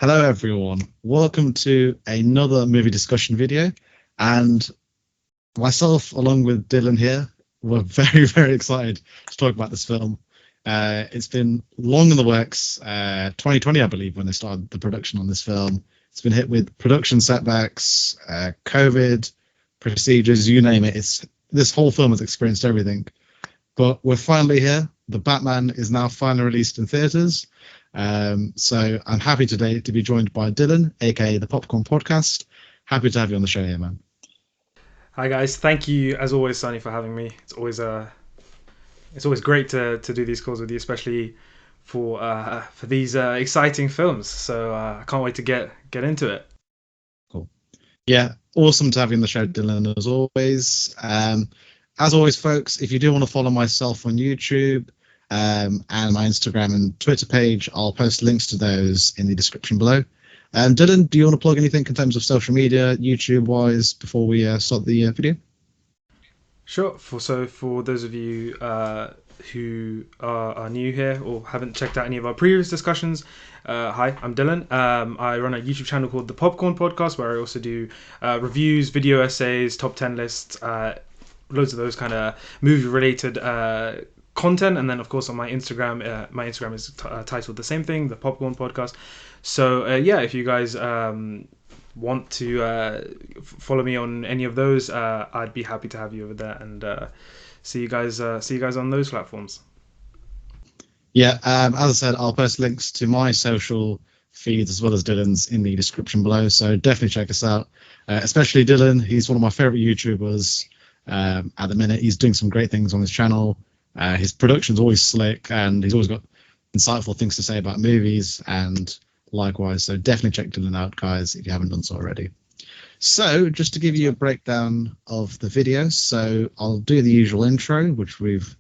Hello, everyone. Welcome to another movie discussion video. And myself, along with Dillon here, we're very, very excited to talk about this film. It's been long in the works, 2020, I believe, when they started the production on this film. It's been hit with production setbacks, COVID, procedures, you name it. This whole film has experienced everything. But we're finally here. The Batman is now finally released in theaters. So I'm happy today to be joined by Dillon, a.k.a. the Popcorn Podcast. Happy to have you on the show here, man. Hi guys, thank you as always, Sonny, for having me. It's always great to do these calls with you, especially for these exciting films. So I can't wait to get into it. Cool. Yeah, awesome to have you on the show, Dillon, as always. As always, folks, if you do want to follow myself on YouTube and my Instagram and Twitter page, I'll post links to those in the description below. Dillon, do you want to plug anything in terms of social media, YouTube-wise, before we start the video? Sure. For those of you who are new here or haven't checked out any of our previous discussions, hi, I'm Dillon. I run a YouTube channel called the Popcorn Podcast, where I also do reviews, video essays, top 10 lists, loads of those kind of movie-related content. And then, of course, on my Instagram is titled the same thing, the Popcorn Podcast. So, if you guys want to follow me on any of those, I'd be happy to have you over there and see you guys on those platforms. Yeah, as I said, I'll post links to my social feeds as well as Dillon's in the description below. So definitely check us out, especially Dillon. He's one of my favorite YouTubers at the minute. He's doing some great things on his channel. His production's always slick, and he's always got insightful things to say about movies, and likewise. So definitely check Dillon out, guys, if you haven't done so already. So just to give you a breakdown of the video, so I'll do the usual intro, which we've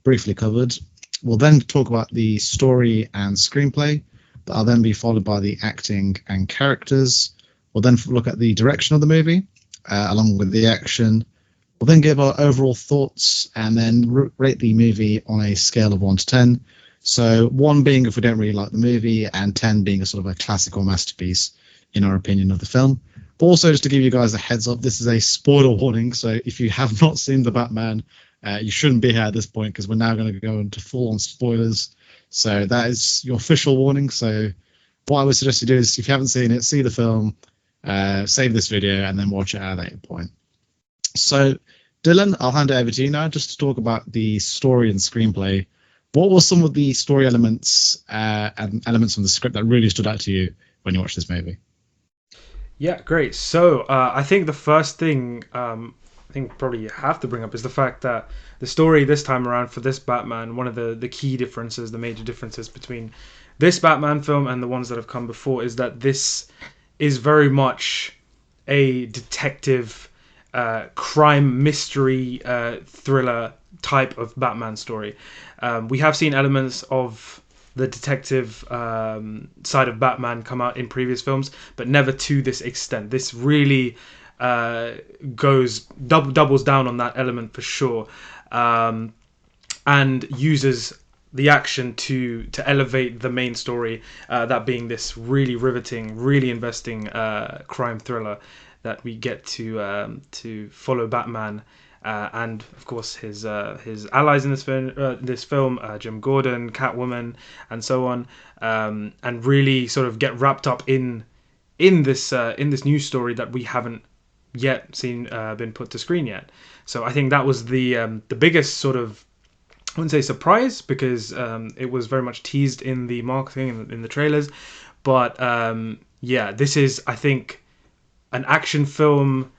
briefly covered. We'll then talk about the story and screenplay. That'll then be followed by the acting and characters. We'll then look at the direction of the movie, along with the action. We'll then give our overall thoughts and then rate the movie on a scale of 1 to 10. So 1 being if we don't really like the movie, and 10 being a sort of a classical masterpiece in our opinion of the film. But also, just to give you guys a heads up, this is a spoiler warning. So if you have not seen The Batman, you shouldn't be here at this point, because we're now going to go into full-on spoilers. So that is your official warning. So what I would suggest you do is, if you haven't seen it, see the film, save this video, and then watch it at a later point. So, Dillon, I'll hand it over to you now just to talk about the story and screenplay. What were some of the story elements and elements from the script that really stood out to you when you watched this movie? Yeah, great. So I think the first thing I think probably you have to bring up is the fact that the story this time around for this Batman, one of the key differences, the major differences between this Batman film and the ones that have come before, is that this is very much a detective crime mystery thriller type of Batman story. We have seen elements of the detective side of Batman come out in previous films, but never to this extent. This really doubles down on that element for sure, and uses the action to elevate the main story, that being this really riveting, really investing crime thriller that we get to follow Batman and of course his allies in this film, Jim Gordon, Catwoman, and so on, and really sort of get wrapped up in this new story that we haven't yet seen been put to screen yet. So I think that was the biggest sort of, I wouldn't say surprise, because it was very much teased in the marketing and in the trailers, but this is, I think, an action film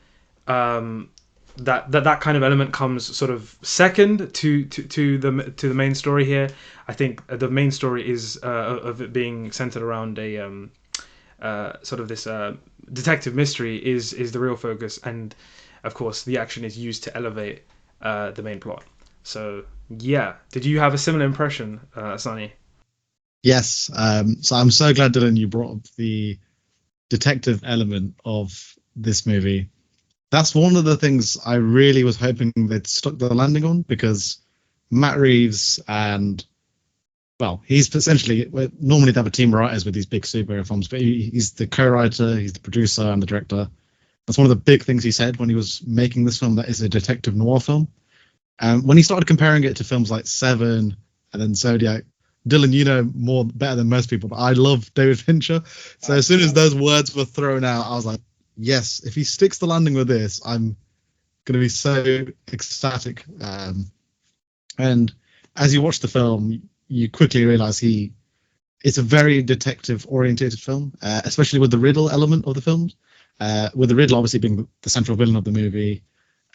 that kind of element comes sort of second to the main story here. I think the main story is of it being centered around a sort of this detective mystery is the real focus, and of course the action is used to elevate the main plot. So yeah, did you have a similar impression, Sonny? Yes. So I'm so glad, Dillon, you brought up the detective element of this movie. That's one of the things I really was hoping they'd stuck the landing on, because Matt Reeves and well, he's essentially, normally they have a team of writers with these big superhero films, but he's the co-writer, he's the producer and the director. That's one of the big things he said when he was making this film, that is a detective noir film. When he started comparing it to films like Seven and then Zodiac, Dillon, you know more better than most people, but I love David Fincher. So as soon as those words were thrown out, I was like, yes, if he sticks the landing with this, I'm going to be so ecstatic. And as you watch the film, you quickly realize it's a very detective orientated film, especially with the riddle element of the film. With the riddle obviously being the central villain of the movie,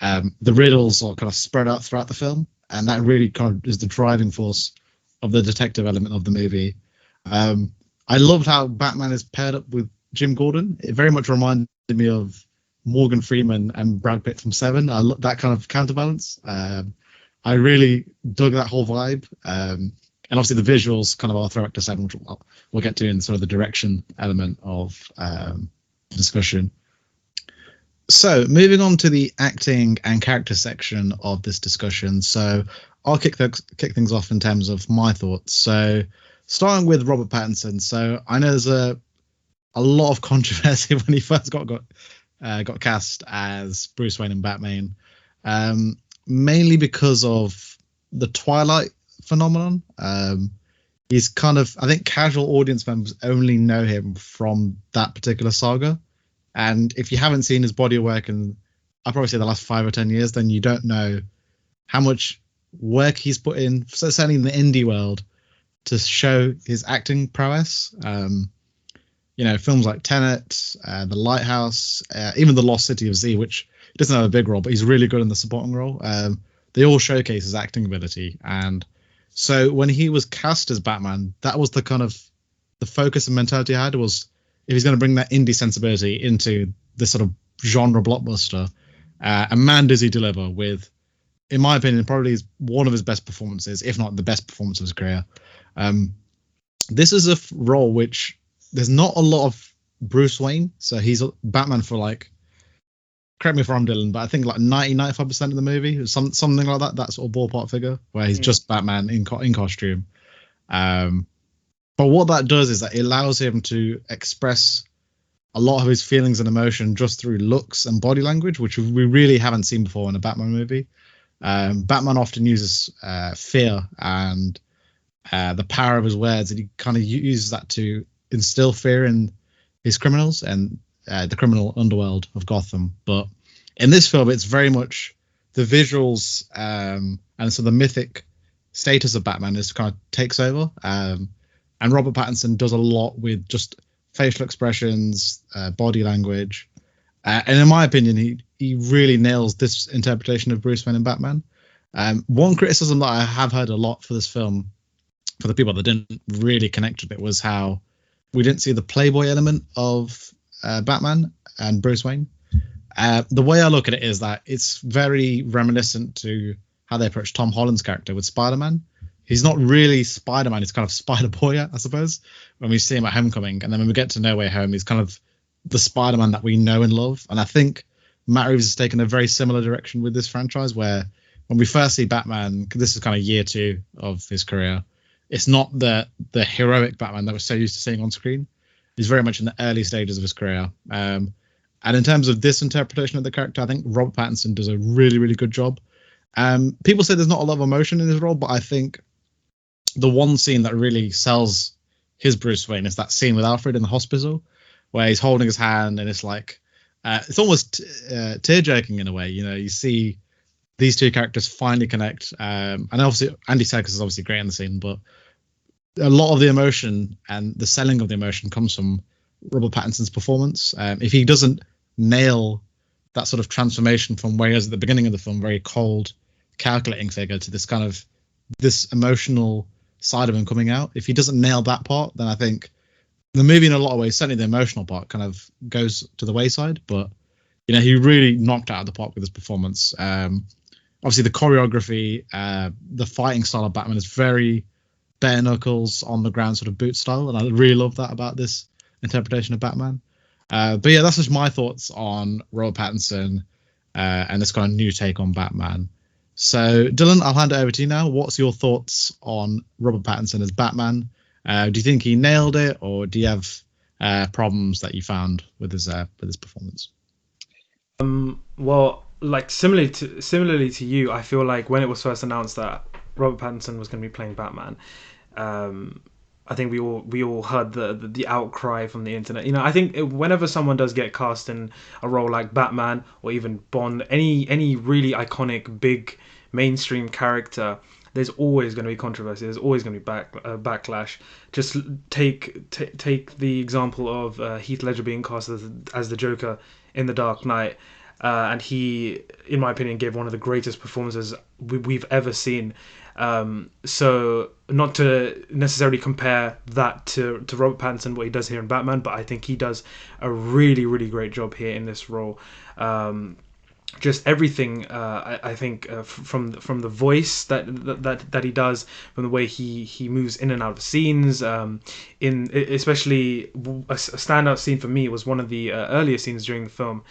the riddles are kind of spread out throughout the film, and that really kind of is the driving force of the detective element of the movie. I loved how Batman is paired up with Jim Gordon. It very much reminded me of Morgan Freeman and Brad Pitt from Seven. I love that kind of counterbalance. I really dug that whole vibe. And obviously the visuals kind of are throwback to Seven, which we'll get to in sort of the direction element of discussion. So moving on to the acting and character section of this discussion. So I'll kick things off in terms of my thoughts. So starting with Robert Pattinson. So I know there's a lot of controversy when he first got cast as Bruce Wayne and Batman, mainly because of the Twilight phenomenon. He's kind of, I think casual audience members only know him from that particular saga. And if you haven't seen his body of work in, I'd probably say the last 5 or 10 years, then you don't know how much work he's put in, certainly in the indie world, to show his acting prowess. Films like Tenet, The Lighthouse, even The Lost City of Z, which doesn't have a big role, but he's really good in the supporting role. They all showcase his acting ability. And so when he was cast as Batman, that was the kind of the focus and mentality I had, was if he's going to bring that indie sensibility into this sort of genre blockbuster, and man does he deliver with, in my opinion, probably one of his best performances, if not the best performance of his career. This is a role which there's not a lot of Bruce Wayne, so he's Batman for like, correct me if I'm Dillon, but I think like 90-95% of the movie, something like that sort of ballpark figure, where he's just Batman in costume. But what that does is that it allows him to express a lot of his feelings and emotion just through looks and body language, which we really haven't seen before in a Batman movie. Batman often uses fear and the power of his words, and he kind of uses that to instill fear in his criminals and the criminal underworld of Gotham. But in this film, it's very much the visuals and so the mythic status of Batman is kind of takes over. And Robert Pattinson does a lot with just facial expressions, body language. And in my opinion, he really nails this interpretation of Bruce Wayne and Batman. One criticism that I have heard a lot for this film, for the people that didn't really connect with it, was how we didn't see the Playboy element of Batman and Bruce Wayne. The way I look at it is that it's very reminiscent to how they approached Tom Holland's character with Spider-Man. He's not really Spider-Man, he's kind of Spider-Boy, I suppose, when we see him at Homecoming. And then when we get to No Way Home, he's kind of the Spider-Man that we know and love. And I think Matt Reeves has taken a very similar direction with this franchise, where when we first see Batman, this is kind of year 2 of his career, it's not the heroic Batman that we're so used to seeing on screen. He's very much in the early stages of his career. And in terms of this interpretation of the character, I think Robert Pattinson does a really, really good job. People say there's not a lot of emotion in his role, but I think the one scene that really sells his Bruce Wayne is that scene with Alfred in the hospital, where he's holding his hand, and it's like it's almost tear-jerking in a way. You see these two characters finally connect, and obviously Andy Serkis is obviously great in the scene, but a lot of the emotion and the selling of the emotion comes from Robert Pattinson's performance. If he doesn't nail that sort of transformation from where he is at the beginning of the film, very cold, calculating figure, to this kind of this emotional side of him coming out, if he doesn't nail that part, then I think the movie, in a lot of ways, certainly the emotional part, kind of goes to the wayside. But he really knocked out of the park with his performance. Obviously the choreography, the fighting style of Batman is very bare knuckles, on the ground sort of boot style, and I really love that about this interpretation of Batman. But yeah, that's just my thoughts on Robert Pattinson and this kind of new take on Batman. So, Dylan, I'll hand it over to you now. What's your thoughts on Robert Pattinson as Batman? Do you think he nailed it, or do you have problems that you found with his performance? Well, like similarly to you, I feel like when it was first announced that Robert Pattinson was going to be playing Batman, I think we all heard the outcry from the internet. I think whenever someone does get cast in a role like Batman or even Bond, any really iconic big mainstream character, there's always going to be controversy. There's always going to be backlash. Just take the example of Heath Ledger being cast as the Joker in The Dark Knight. And he, in my opinion, gave one of the greatest performances we've ever seen. So not to necessarily compare that to Robert Pattinson, what he does here in Batman, but I think he does a really, really great job here in this role. Just everything, I think, from the voice that he does, from the way he moves in and out of scenes, in especially a standout scene for me was one of the earlier scenes during the film,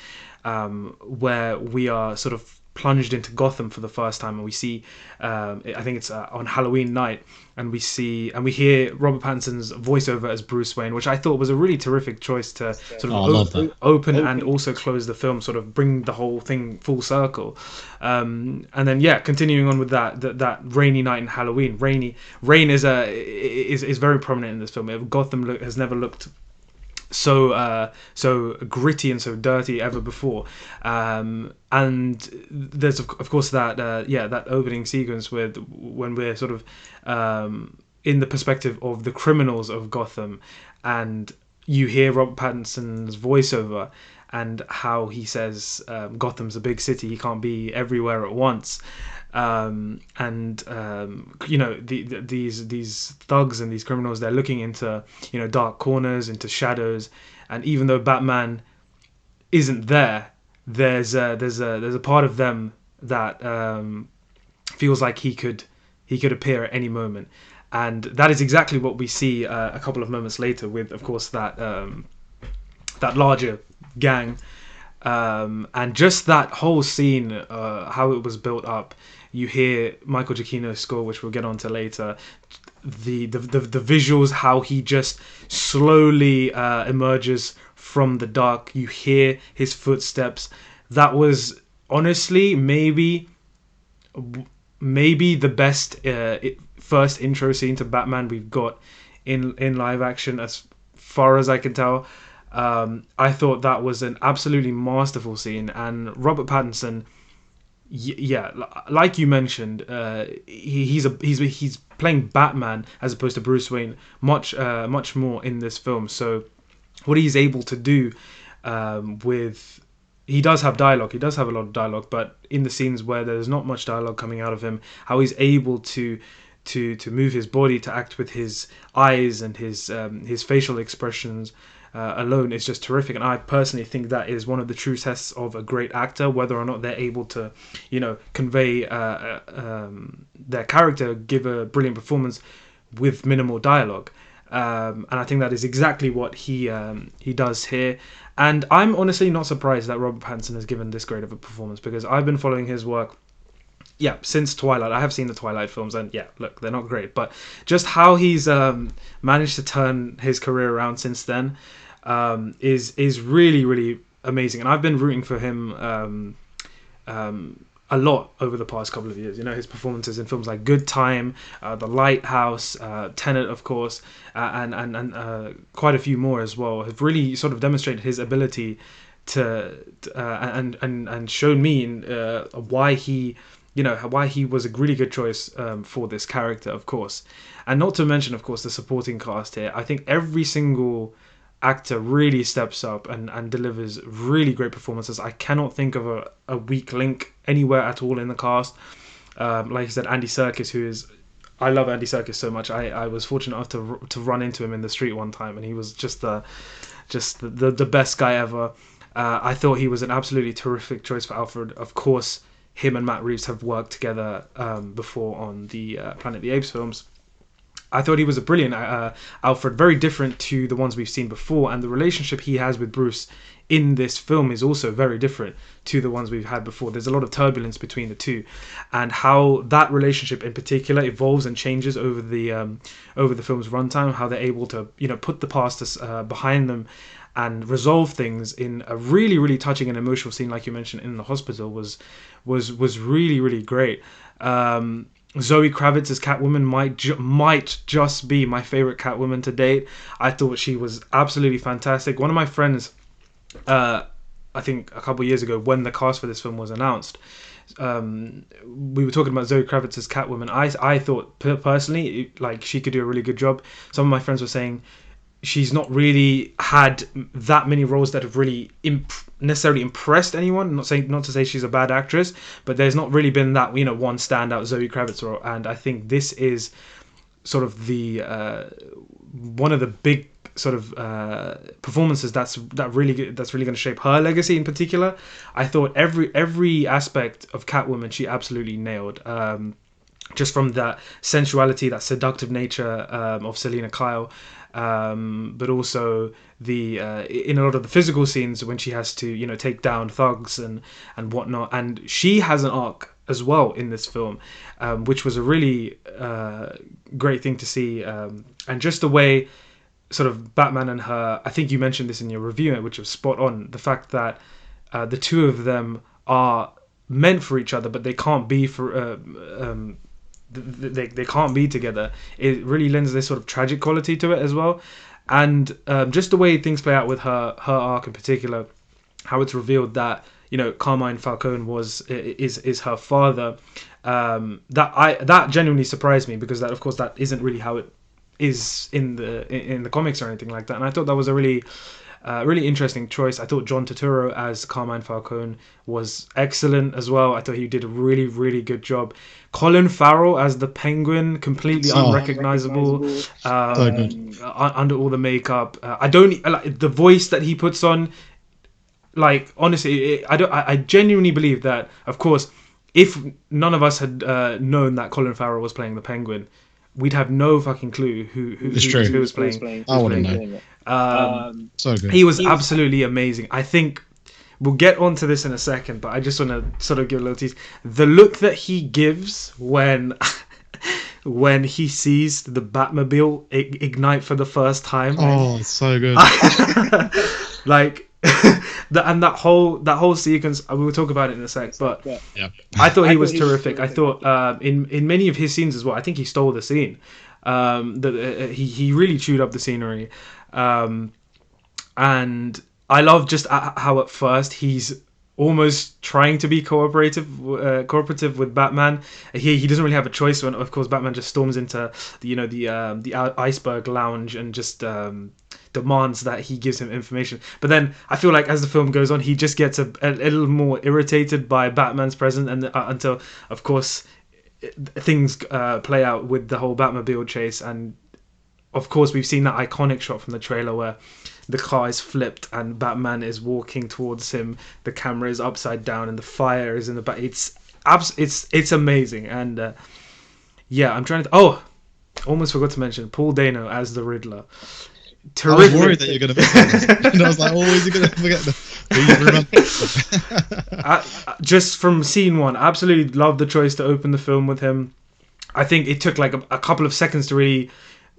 where we are sort of plunged into Gotham for the first time, and we see, I think it's on Halloween night, and we hear Robert Pattinson's voiceover as Bruce Wayne, which I thought was a really terrific choice to sort of open and also close the film, sort of bring the whole thing full circle. And then continuing on with that rainy night in Halloween, rain is very prominent in this film. Gotham has never looked so gritty and so dirty ever before, and there's of course that opening sequence when we're sort of in the perspective of the criminals of Gotham, and you hear Robert Pattinson's voiceover and how he says Gotham's a big city, he can't be everywhere at once. These thugs and these criminals, they're looking into dark corners, into shadows, and even though Batman isn't there, there's a part of them that feels like he could appear at any moment, and that is exactly what we see a couple of moments later with, of course, that larger gang. And just that whole scene, how it was built up. You hear Michael Giacchino's score, which we'll get onto later. The visuals, how he just slowly emerges from the dark. You hear his footsteps. That was honestly maybe the best first intro scene to Batman we've got in live action, as far as I can tell. I thought that was an absolutely masterful scene, and Robert Pattinson, like you mentioned, he's playing Batman as opposed to Bruce Wayne much more in this film. So what he's able to do he does have dialogue, he does have a lot of dialogue, but in the scenes where there's not much dialogue coming out of him, how he's able to move his body, to act with his eyes and his facial expressions alone is just terrific. And I personally think that is one of the true tests of a great actor, whether or not they're able to convey their character, give a brilliant performance with minimal dialogue. And I think that is exactly what he does here. And I'm honestly not surprised that Robert Pattinson has given this great of a performance, because I've been following his work since Twilight. I have seen the Twilight films, and look, they're not great, but just how he's managed to turn his career around since then is really, really amazing. And I've been rooting for him a lot over the past couple of years. His performances in films like Good Time, The Lighthouse, Tenet, of course, and quite a few more as well, have really sort of demonstrated his ability and shown me why he was a really good choice for this character, of course. And not to mention, of course, the supporting cast here. I think every single actor really steps up and delivers really great performances. I cannot think of a weak link anywhere at all in the cast. Like I said, Andy Serkis, I love Andy Serkis so much. I was fortunate enough to run into him in the street one time, and he was just the best guy ever. I thought he was an absolutely terrific choice for Alfred. Of course, him and Matt Reeves have worked together before on the Planet of the Apes films. I thought he was a brilliant Alfred, very different to the ones we've seen before, and the relationship he has with Bruce in this film is also very different to the ones we've had before. There's a lot of turbulence between the two, and how that relationship in particular evolves and changes over the film's runtime. How they're able to put the past behind them and resolve things in a really, really touching and emotional scene, like you mentioned in the hospital, was really, really great. Zoe Kravitz as Catwoman might just be my favorite Catwoman to date. I thought she was absolutely fantastic. One of my friends, I think a couple of years ago, when the cast for this film was announced, we were talking about Zoe Kravitz as Catwoman. I thought personally, like, she could do a really good job. Some of my friends were saying she's not really had that many roles that have really necessarily impressed anyone. Not to say she's a bad actress, but there's not really been that one standout Zoe Kravitz role. And I think this is sort of the one of the big sort of performances that's really going to shape her legacy in particular. I thought every aspect of Catwoman she absolutely nailed. Just from that sensuality, that seductive nature of Selina Kyle. But also the in a lot of the physical scenes when she has to take down thugs and whatnot, and she has an arc as well in this film, which was a really great thing to see, and just the way sort of Batman and her, I think you mentioned this in your review, which was spot on, the fact that the two of them are meant for each other, but they can't be for they can't be together. It really lends this sort of tragic quality to it as well, and just the way things play out with her arc in particular, how it's revealed that Carmine Falcone is her father. That genuinely surprised me, because that isn't really how it is in the comics or anything like that, and I thought that was a really interesting choice. I thought John Turturro as Carmine Falcone was excellent as well. I thought he did a really, really good job. Colin Farrell as the Penguin, completely unrecognizable under all the makeup. I don't like the voice that he puts on. Like, honestly, I genuinely believe that, of course, if none of us had known that Colin Farrell was playing the Penguin, we'd have no fucking clue who was playing. I want to know. So good. He was absolutely amazing. I think we'll get onto this in a second, but I just want to sort of give a little tease. The look that he gives when he sees the Batmobile ignite for the first time. Oh, it's so good. Like that whole sequence. We'll talk about it in a sec, but yeah. I thought he was terrific. I thought in many of his scenes as well, I think he stole the scene. He really chewed up the scenery, and I love just how at first he's almost trying to be cooperative with Batman. He doesn't really have a choice when, of course, Batman just storms into the iceberg lounge and just demands that he gives him information. But then I feel like as the film goes on, he just gets a little more irritated by Batman's presence, and until, of course, things play out with the whole Batmobile chase. And of course, we've seen that iconic shot from the trailer where the car is flipped and Batman is walking towards him. The camera is upside down and the fire is in the back. It's amazing. And I'm trying to. Almost forgot to mention Paul Dano as the Riddler. Terrific. I was worried that you're going to miss it. And I was like, is he going to forget just from scene one, absolutely loved the choice to open the film with him. I think it took like a couple of seconds to really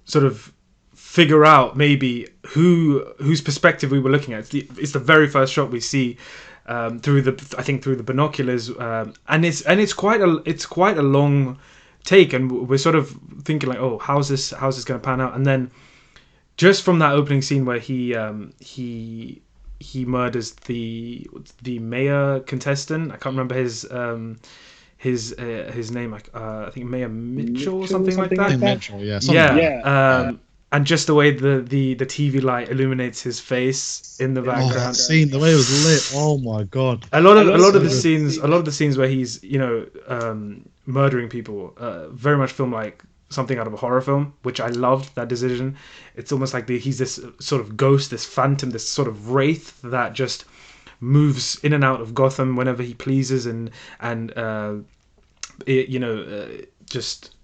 sort of figure out maybe whose perspective we were looking at. It's the very first shot we see through the binoculars, and it's quite a long take, and we're sort of thinking like, how's this going to pan out? And then just from that opening scene where he murders the mayor contestant. I can't remember his name. I think Mayor Mitchell or something like that. Mitchell, yeah. And just the way the TV light illuminates his face in the background. That scene, the way it was lit. Oh my god. A lot of the scenes where he's murdering people very much film like something out of a horror film, which I loved that decision. It's almost like he's this sort of ghost, this phantom, this sort of wraith that just moves in and out of Gotham whenever he pleases, and just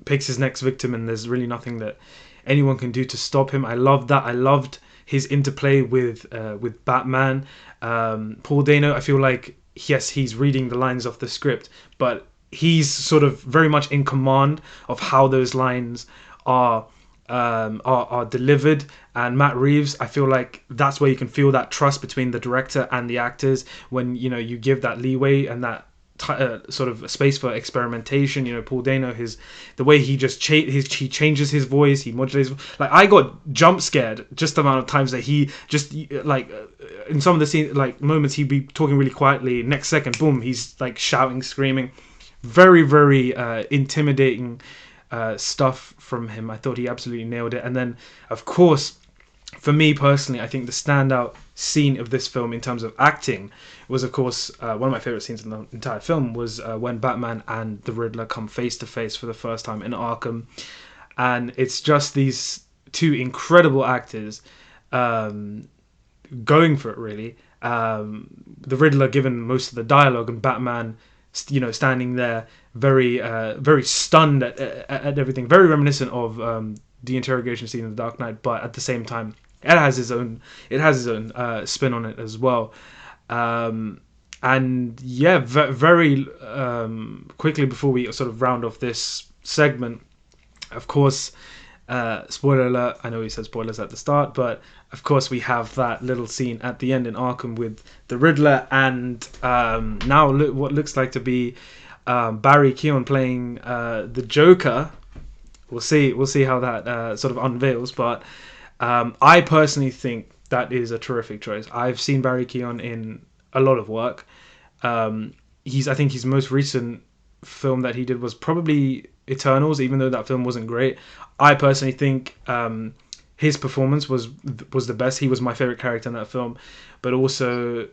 picks his next victim, and there's really nothing that anyone can do to stop him. I loved that. I loved his interplay with Batman. Paul Dano, I feel like, yes, he's reading the lines off the script, but he's sort of very much in command of how those lines are delivered. And Matt Reeves, I feel like that's where you can feel that trust between the director and the actors, when you give that leeway and that sort of space for experimentation. Paul Dano, the way he just he changes his voice, he modulates. Like, I got jump scared just the amount of times that he just like in some of the scenes, like moments, he'd be talking really quietly, next second, boom, he's like shouting, screaming. Very, very intimidating stuff from him. I thought he absolutely nailed it. And then, of course, for me personally, I think the standout scene of this film in terms of acting was, of course, one of my favorite scenes in the entire film was when Batman and the Riddler come face to face for the first time in Arkham. And it's just these two incredible actors going for it, really. The Riddler given most of the dialogue, and Batman standing there very very stunned at everything, very reminiscent of the interrogation scene in The Dark Knight, but at the same time it has its own spin on it as well. And yeah, very quickly before we sort of round off this segment, of course, spoiler alert, I know we said spoilers at the start, but of course we have that little scene at the end in Arkham with the Riddler and now what looks like to be Barry Keoghan playing the Joker. We'll see how that sort of unveils, but I personally think that is a terrific choice. I've seen Barry Keoghan in a lot of work. I think his most recent film that he did was probably Eternals, even though that film wasn't great. I personally think his performance was the best. He was my favorite character in that film, but also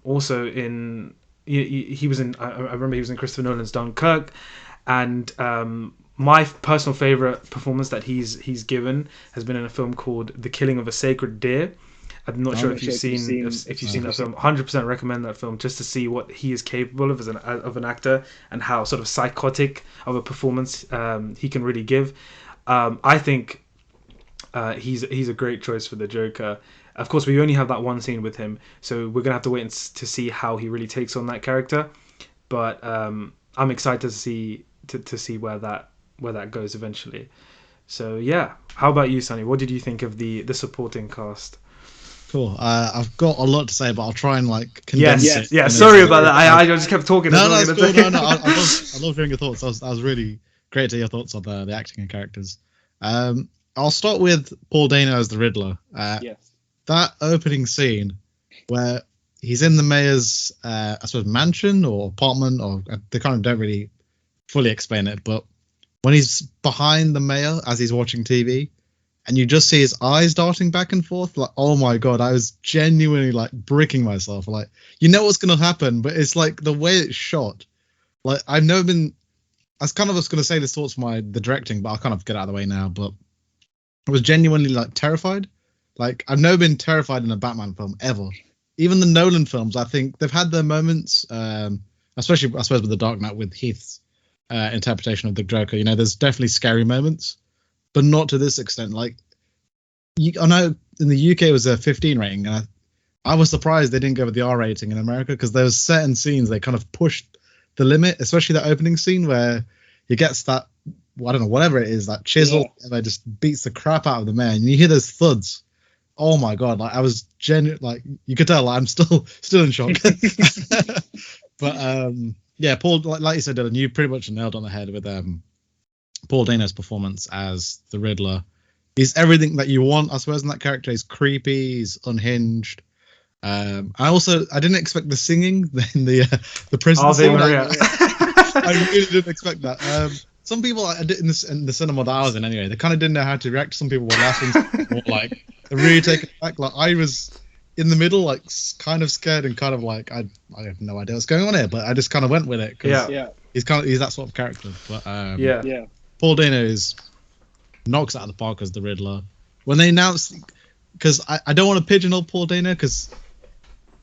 also in he was in. I remember he was in Christopher Nolan's Dunkirk, and my personal favorite performance that he's given has been in a film called The Killing of a Sacred Deer. I'm not sure if you've seen that film. 100% recommend that film just to see what he is capable of as an actor, and how sort of psychotic of a performance he can really give. I think he's a great choice for the Joker. Of course, we only have that one scene with him, so we're gonna have to wait to see how he really takes on that character. But I'm excited to see where that goes eventually. So yeah, how about you, Sonny? What did you think of the supporting cast? Cool. I've got a lot to say, but I'll try and condense it. Yeah. Sorry about that. I just kept talking. No, it's cool. No. I love hearing your thoughts. That was really great to hear your thoughts on the acting and characters. I'll start with Paul Dano as the Riddler. That opening scene where he's in the mayor's, I suppose, mansion or apartment, or they kind of don't really fully explain it, but when he's behind the mayor as he's watching TV, and you just see his eyes darting back and forth, like, oh my god, I was genuinely bricking myself. What's gonna happen, but it's the way it's shot. I've never been. I was kind of going to say this thoughts for the directing, but I'll kind of get out of the way now. But I was genuinely terrified. I've never been terrified in a Batman film ever. Even the Nolan films, I think they've had their moments, especially I suppose with The Dark Knight, with Heath's interpretation of the Joker. There's definitely scary moments, but not to this extent. I know in the UK it was a 15 rating, and I was surprised they didn't go with the R rating in America, because there was certain scenes they kind of pushed the limit, especially that opening scene where he gets that, I don't know, whatever it is, that chisel, and it just beats the crap out of the man, and you hear those thuds. Oh my god! I was you could tell I'm still in shock. But yeah, Paul, like you said, Dillon, you pretty much nailed on the head with Paul Dano's performance as the Riddler. He's everything that you want, I suppose, in that character. He's creepy, he's unhinged. I didn't expect the singing in the prison scene. I really didn't expect that. Some people in the cinema that I was in anyway, they kind of didn't know how to react. Some people were laughing, or they're really taken back. I was in the middle, kind of scared and kind of I have no idea what's going on here, but I just kind of went with it because he's that sort of character. But Paul Dano knocks it out of the park as the Riddler. When they announced, because I don't want to pigeonhole Paul Dano, because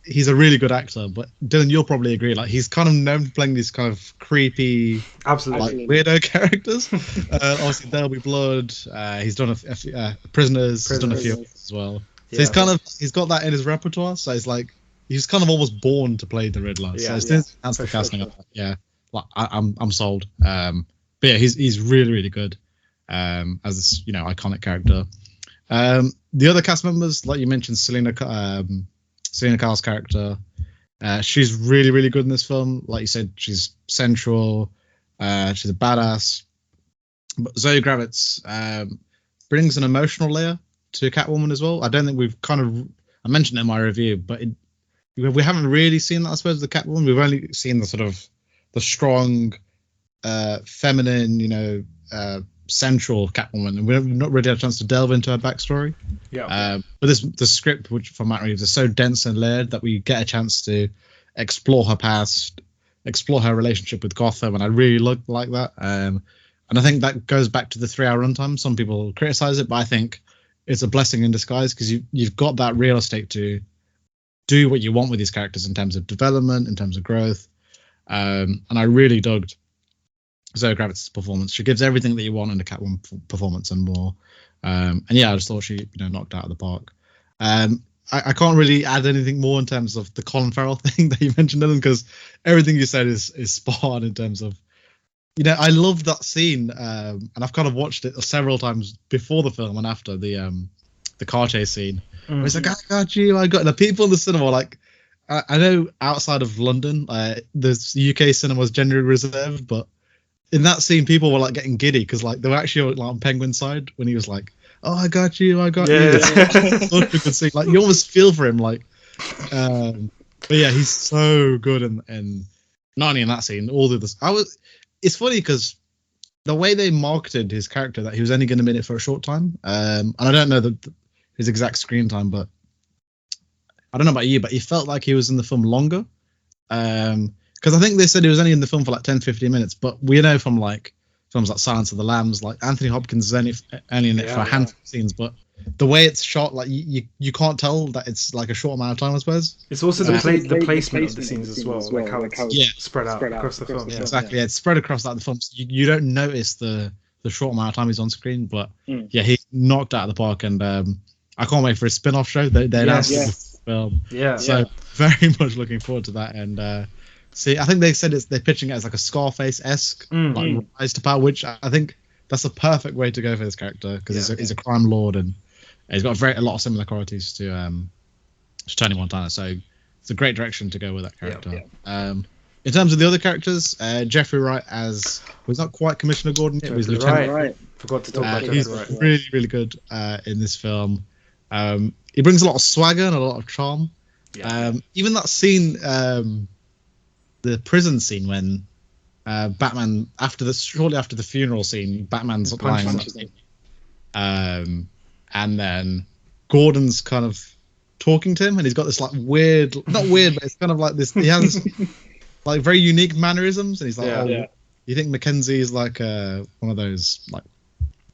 he's a really good actor. But Dillon, you'll probably agree. Like he's kind of known for playing these kind of creepy, Absolutely. like weirdo characters. Obviously, There'll Be Blood. He's done Prisoners. He's done a few others as well. So he's got that in his repertoire. So it's like he's kind of almost born to play the Riddler. So as soon as that's the casting of that, like I'm sold. But yeah, he's really really good as this iconic character. The other cast members, like you mentioned, Selina Kyle's character, she's really really good in this film. Like you said, she's sensual. She's a badass. But Zoe Kravitz brings an emotional layer to Catwoman as well. I don't think I mentioned it in my review, but we haven't really seen that, I suppose, the Catwoman. We've only seen the sort of the strong, feminine, central Catwoman, and we've not really had a chance to delve into her backstory. Yeah. But the script, which from Matt Reeves, is so dense and layered that we get a chance to explore her past, explore her relationship with Gotham, and I really like that. And I think that goes back to the 3-hour runtime. Some people criticize it, but I think it's a blessing in disguise because you've got that real estate to do what you want with these characters in terms of development, in terms of growth. And I really dug Zoe Kravitz's performance. She gives everything that you want in a Catwoman performance and more. And yeah, I just thought she knocked out of the park. I can't really add anything more in terms of the Colin Farrell thing that you mentioned, Dillon, because everything you said is spot on in terms of, I love that scene, and I've kind of watched it several times before the film and after the car chase scene. Mm-hmm. Where it's like, I got you, the people in the cinema, like, I know outside of London, the UK cinema was generally reserved, but in that scene, people were like getting giddy because like they were actually like on Penguin's side when he was like, "Oh, I got you." It's such a good scene. Like you almost feel for him, like. But yeah, he's so good, and not only in that scene, all the others. It's funny because the way they marketed his character, that he was only going to be in it for a short time, and I don't know his exact screen time, but I don't know about you, but he felt like he was in the film longer. Because I think they said he was only in the film for like 10-15 minutes, but we know from like films like Silence of the Lambs, like Anthony Hopkins is only in it for a handful of scenes, but the way it's shot, like you can't tell that it's like a short amount of time, I suppose. It's also the placement of the scenes as well, like how it's spread out across the film. Yeah. Exactly, it's spread across like the film. So you don't notice the short amount of time he's on screen, but yeah, he knocked out of the park, and I can't wait for a spin-off show. They announced the film, so very much looking forward to that. And see, I think they said they're pitching it as like a Scarface-esque like rise to power, which I think that's a perfect way to go for this character because he's a crime lord and he's got a lot of similar qualities to Tony Montana. So it's a great direction to go with that character. In terms of the other characters, Jeffrey Wright was not quite Commissioner Gordon yet. He was Lieutenant Wright. Forgot to talk about He's Wright. really, really good in this film. He brings a lot of swagger and a lot of charm. Even that scene, the prison scene when Batman shortly after the funeral scene, Batman's lying on that scene, and then Gordon's kind of talking to him, and he's got this like weird, not weird, but it's kind of like this. He has like very unique mannerisms, and he's like, you think Mackenzie is like one of those like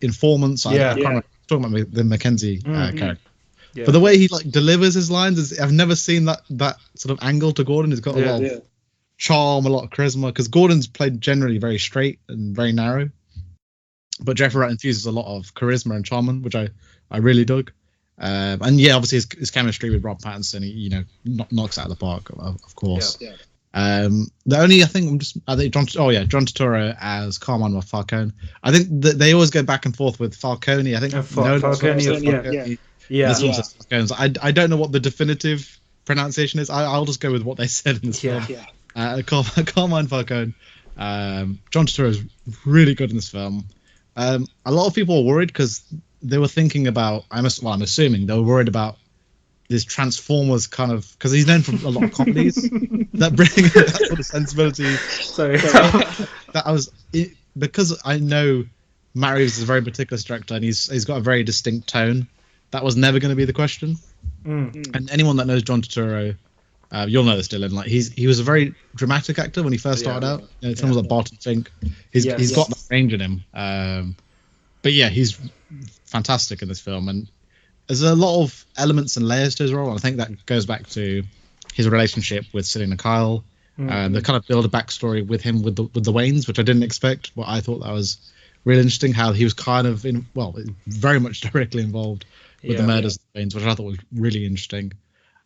informants? I can't remember, talking about the Mackenzie character. Yeah. But the way he like delivers his lines I've never seen that sort of angle to Gordon. He's got a lot of charm, a lot of charisma, because Gordon's played generally very straight and very narrow, but Jeffrey Wright infuses a lot of charisma and charm, which I really dug. And obviously his chemistry with Rob Pattinson, he knocks out of the park, of course. The only John Turturro as Carmine or Falcone. I think that they always go back and forth with Falcone. I think Falcone. I don't know what the definitive pronunciation is. I'll just go with what they said in this film. Carmine Falcone. John Turturro is really good in this film. A lot of people were worried because they were thinking about. I'm assuming they were worried about this Transformers kind of, because he's known for a lot of comedies that bring that sort of sensibility. Because I know Matt Reeves is a very meticulous director and he's got a very distinct tone. That was never going to be the question. And anyone that knows John Turturro, you'll know this, Dillon. Like he was a very dramatic actor when he first started out. Films like Barton Fink. He's got that range in him. But yeah, he's fantastic in this film, and there's a lot of elements and layers to his role. And I think that goes back to his relationship with Selina Kyle. They kind of build a backstory with him with the Waynes, which I didn't expect, but I thought that was really interesting. How he was kind of very much directly involved with the murders of the Waynes, which I thought was really interesting.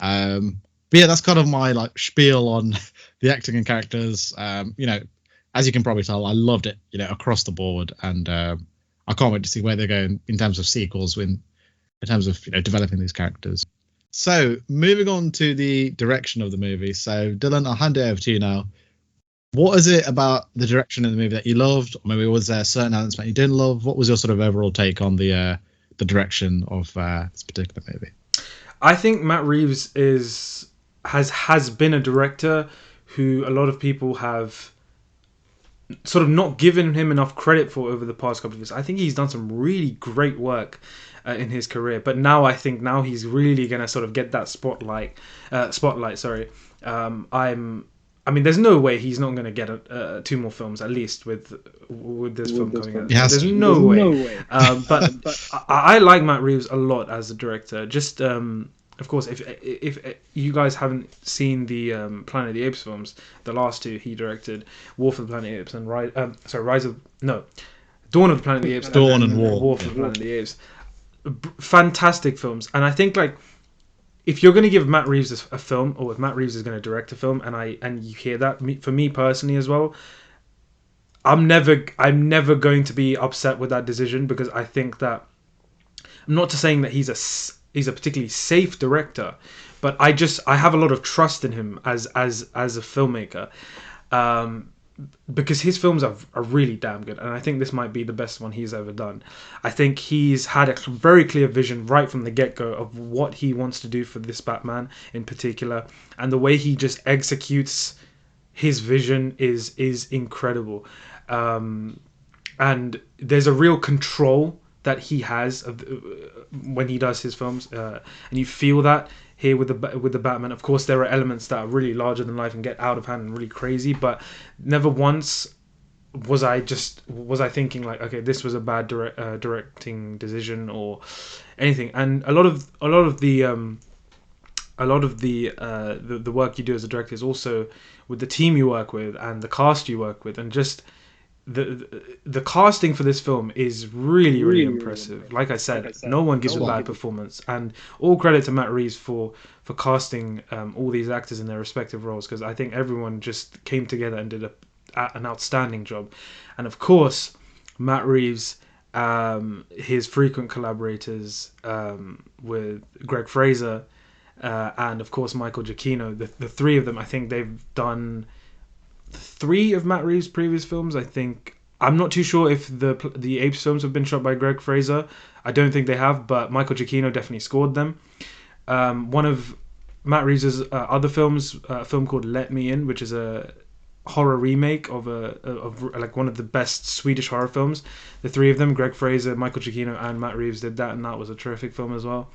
But yeah, that's kind of my like spiel on the acting and characters. As you can probably tell, I loved it, across the board, and I can't wait to see where they go in terms of sequels, in terms of developing these characters. So moving on to the direction of the movie. So Dillon, I'll hand it over to you now. What is it about the direction of the movie that you loved, or maybe was there certain elements that you didn't love? What was your sort of overall take on the direction of this particular movie? I think Matt Reeves has been a director who a lot of people have sort of not given him enough credit for over the past couple of years. I think he's done some really great work in his career, but now I think he's really going to sort of get that spotlight. I mean, there's no way he's not going to get 2 more films at least with this film coming out. Yes. There's no way. But I like Matt Reeves a lot as a director. Just of course, if you guys haven't seen the Planet of the Apes films, the last 2 he directed, War for the Planet of the Apes and Dawn of the Planet of the Apes, Dawn and War for the Planet of the Apes. Fantastic films, and I think like if you're going to give Matt Reeves a film, or if Matt Reeves is going to direct a film, and you hear that, for me personally as well, I'm never going to be upset with that decision, because I think that, I'm not saying that he's a particularly safe director, but I have a lot of trust in him as a filmmaker, because his films are really damn good, and I think this might be the best one he's ever done. I think he's had a very clear vision right from the get-go of what he wants to do for this Batman in particular, and the way he just executes his vision is incredible. And there's a real control that he has when he does his films, and you feel that here with the Batman. Of course, there are elements that are really larger than life and get out of hand and really crazy, but never once was I thinking like, okay, this was a bad directing decision or anything. And a lot of the work you do as a director is also with the team you work with and the cast you work with, and just the casting for this film is really impressive. Like I said, no one gives a bad performance, and all credit to Matt Reeves for casting all these actors in their respective roles, because I think everyone just came together and did an outstanding job. And of course, Matt Reeves, his frequent collaborators with Greg Fraser and of course Michael Giacchino, the 3 of them, I think they've done 3 of Matt Reeves' previous films. I'm not too sure if the Apes films have been shot by Greg Fraser. I don't think they have, but Michael Giacchino definitely scored them. One of Matt Reeves' other films, a film called Let Me In, which is a horror remake of like one of the best Swedish horror films. The 3 of them, Greg Fraser, Michael Giacchino, and Matt Reeves, did that, and that was a terrific film as well.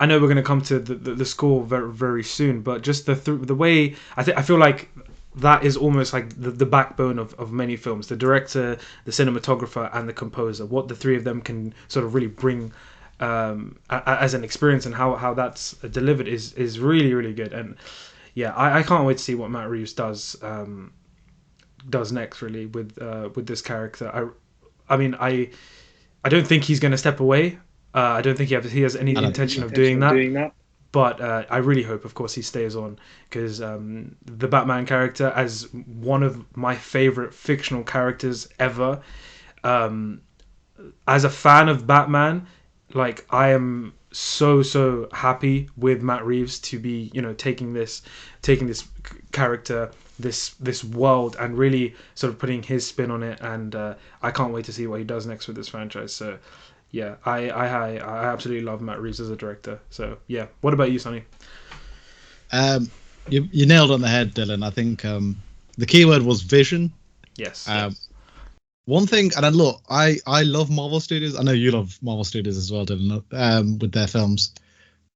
I know we're going to come to the score very, very soon, but just the way I feel like that is almost like the backbone of many films. The director, the cinematographer, and the composer. What the 3 of them can sort of really bring as an experience, and how that's delivered is really good. And yeah, I can't wait to see what Matt Reeves does next, really, with this character. I mean, I don't think he's going to step away. I don't think he has any intention of doing that. But I really hope, of course, he stays on, because the Batman character, as one of my favorite fictional characters ever, as a fan of Batman, like, I am so happy with Matt Reeves to be, taking this character, this world, and really sort of putting his spin on it. And I can't wait to see what he does next with this franchise. So yeah, I absolutely love Matt Reeves as a director. So yeah, what about you, Sonny? You nailed on the head, Dillon. I think the key word was vision. Yes. One thing, and look, I love Marvel Studios. I know you love Marvel Studios as well, Dillon, with their films.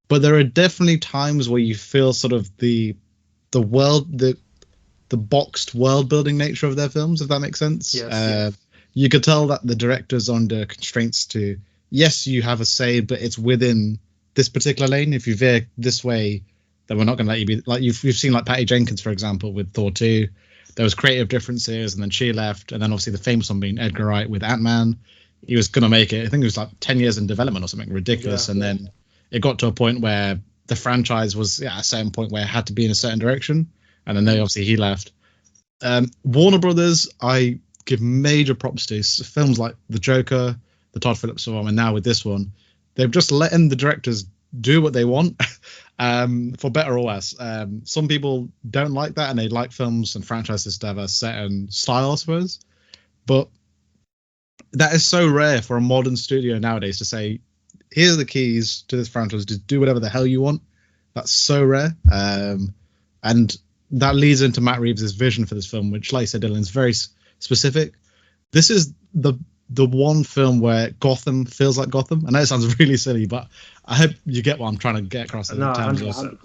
But there are definitely times where you feel sort of the boxed world building nature of their films, if that makes sense. Yes. You could tell that the director's under constraints to, yes, you have a say, but it's within this particular lane. If you veer this way, that we're not going to let you be like you've seen like Patty Jenkins, for example, with Thor 2. There was creative differences, and then she left, and then obviously the famous one being Edgar Wright with Ant-Man. He was going to make it. I think it was like 10 years in development or something ridiculous, and then it got to a point where the franchise was at a certain point where it had to be in a certain direction, and then he left. Warner Brothers, I give major props to. Films like The Joker, the Todd Phillips film, and now with this one, they've just letting the directors do what they want, for better or worse. Some people don't like that, and they like films and franchises to have a certain style, I suppose. But that is so rare for a modern studio nowadays to say, here are the keys to this franchise, just do whatever the hell you want. That's so rare. And that leads into Matt Reeves' vision for this film, which, like I said, Dillon, is very specific. This is the one film where Gotham feels like Gotham. I know it sounds really silly, but I hope you get what I'm trying to get across. No, 100%.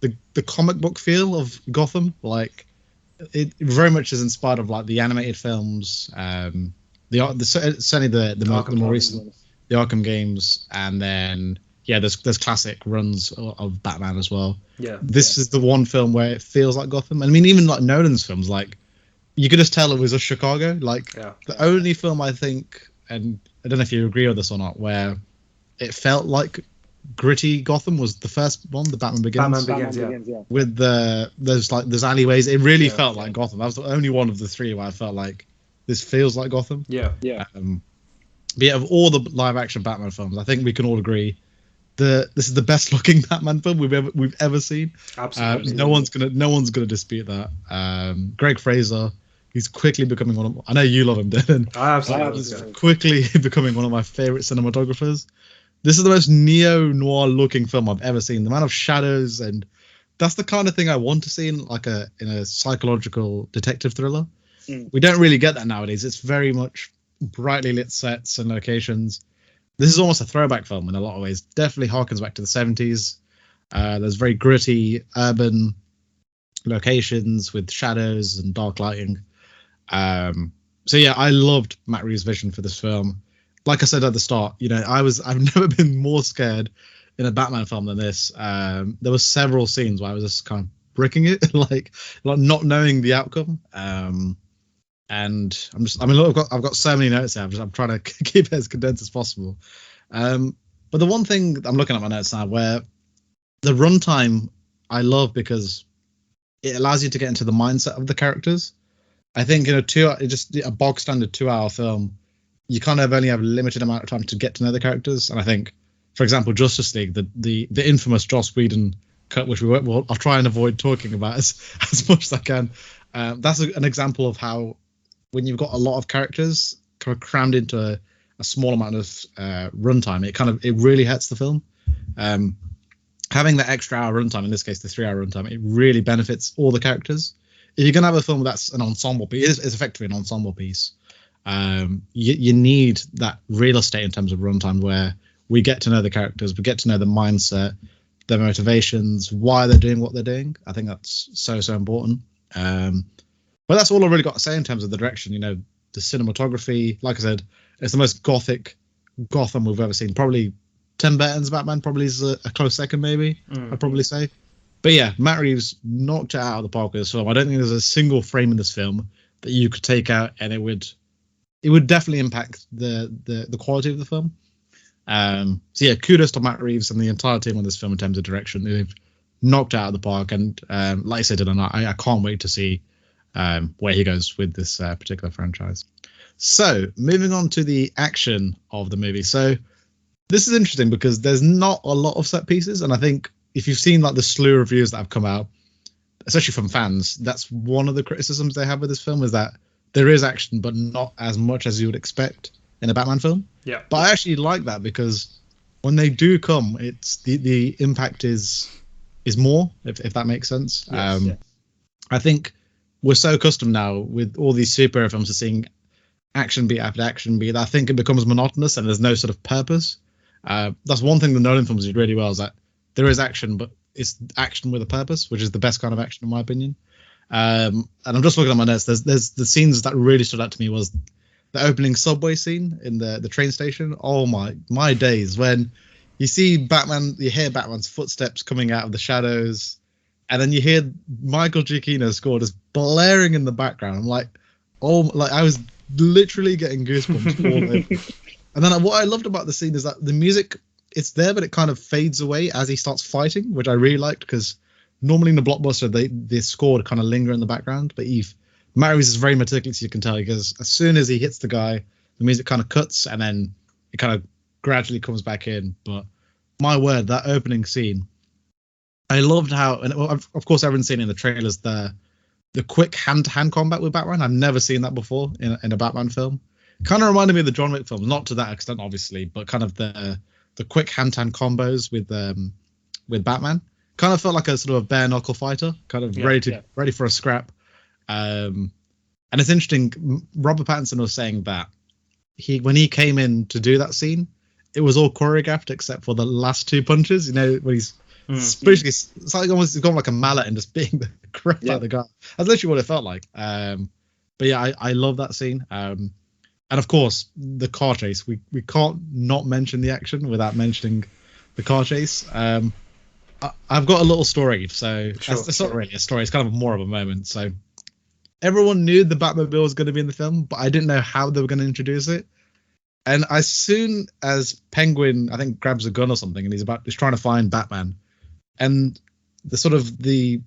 The comic book feel of Gotham, like it very much is inspired of like the animated films, certainly the more recent, the Arkham games, and then there's classic runs of Batman as well. This is the one film where it feels like Gotham. I mean, even like Nolan's films, like you could just tell it was a Chicago. The only film I think, and I don't know if you agree with this or not, where it felt like gritty Gotham was the first one, the Batman Begins. With those alleyways, it really felt like Gotham. That was the only one of the three where I felt like this feels like Gotham. But of all the live action Batman films, I think we can all agree this is the best looking Batman film we've ever seen. Absolutely. No one's gonna dispute that. Greg Fraser, he's quickly becoming one of. I know you love him, Dillon. Absolutely. He's quickly becoming one of my favorite cinematographers. This is the most neo-noir looking film I've ever seen. The amount of shadows, and that's the kind of thing I want to see in a psychological detective thriller. We don't really get that nowadays. It's very much brightly lit sets and locations. This is almost a throwback film in a lot of ways. Definitely harkens back to the 70s. There's very gritty urban locations with shadows and dark lighting. I loved Matt Reeves' vision for this film. Like I said at the start, I've never been more scared in a Batman film than this. There were several scenes where I was just kind of bricking it, like not knowing the outcome. And I've got so many notes here. I'm trying to keep it as condensed as possible. But the one thing I'm looking at my notes now, where the runtime I love because it allows you to get into the mindset of the characters. I think in a bog standard 2-hour film, you kind of only have a limited amount of time to get to know the characters. And I think, for example, Justice League, the infamous Joss Whedon cut, which I'll try and avoid talking about as much as I can. That's an example of how, when you've got a lot of characters kind of crammed into a small amount of runtime, it really hurts the film. Having that extra hour runtime, in this case the 3-hour runtime, it really benefits all the characters. If you're gonna have a film that's an ensemble piece, it's effectively an ensemble piece. You need that real estate in terms of runtime where we get to know the characters, we get to know the mindset, their motivations, why they're doing what they're doing. I think that's so important. But that's all I've really got to say in terms of the direction. The cinematography, like I said, it's the most gothic Gotham we've ever seen. Probably Tim Burton's Batman probably is a close second, maybe, I'd probably say. But yeah, Matt Reeves knocked it out of the park with this film. I don't think there's a single frame in this film that you could take out and it would definitely impact the quality of the film. Kudos to Matt Reeves and the entire team on this film in terms of direction. They've knocked it out of the park, and like I said, I can't wait to see where he goes with this particular franchise. So, moving on to the action of the movie. So, this is interesting because there's not a lot of set pieces, and I think if you've seen the slew of reviews that have come out, especially from fans, that's one of the criticisms they have with this film, is that there is action, but not as much as you would expect in a Batman film. Yeah. But I actually like that because when they do come, it's the impact is more, if that makes sense. Yes. I think we're so accustomed now with all these superhero films to seeing action beat after action beat. I think it becomes monotonous and there's no sort of purpose. That's one thing the Nolan films did really well, is that there is action, but it's action with a purpose, which is the best kind of action in my opinion. And I'm just looking at my notes. There's the scenes that really stood out to me was the opening subway scene in the train station. Oh my days, when you see Batman, you hear Batman's footsteps coming out of the shadows, and then you hear Michael Giacchino's score just blaring in the background. I'm like, oh, like I was literally getting goosebumps all over. And then what I loved about the scene is that the music, it's there, but it kind of fades away as he starts fighting, which I really liked, because normally in the blockbuster, the score would kind of linger in the background, but Matt Reeves is very meticulous, you can tell, because as soon as he hits the guy, the music kind of cuts, and then it kind of gradually comes back in. But my word, that opening scene, I loved how, and of course everyone's seen in the trailers, the quick hand-to-hand combat with Batman. I've never seen that before in a Batman film. Kind of reminded me of the John Wick film, not to that extent, obviously, but kind of the quick hand-to-hand combos with Batman. Kind of felt like a sort of a bare knuckle fighter, kind of ready for a scrap. And it's interesting. Robert Pattinson was saying that when he came in to do that scene, it was all choreographed except for the last two punches. You know, when he's basically, it's like almost gone like a mallet and just being the crap out of the guy. That's literally what it felt like. But yeah, I love that scene. And of course, the car chase. We can't not mention the action without mentioning the car chase. I've got a little story, so it's not really a story. It's kind of more of a moment. So everyone knew the Batmobile was going to be in the film, but I didn't know how they were going to introduce it. And as soon as Penguin, I think, grabs a gun or something, and he's trying to find Batman, and the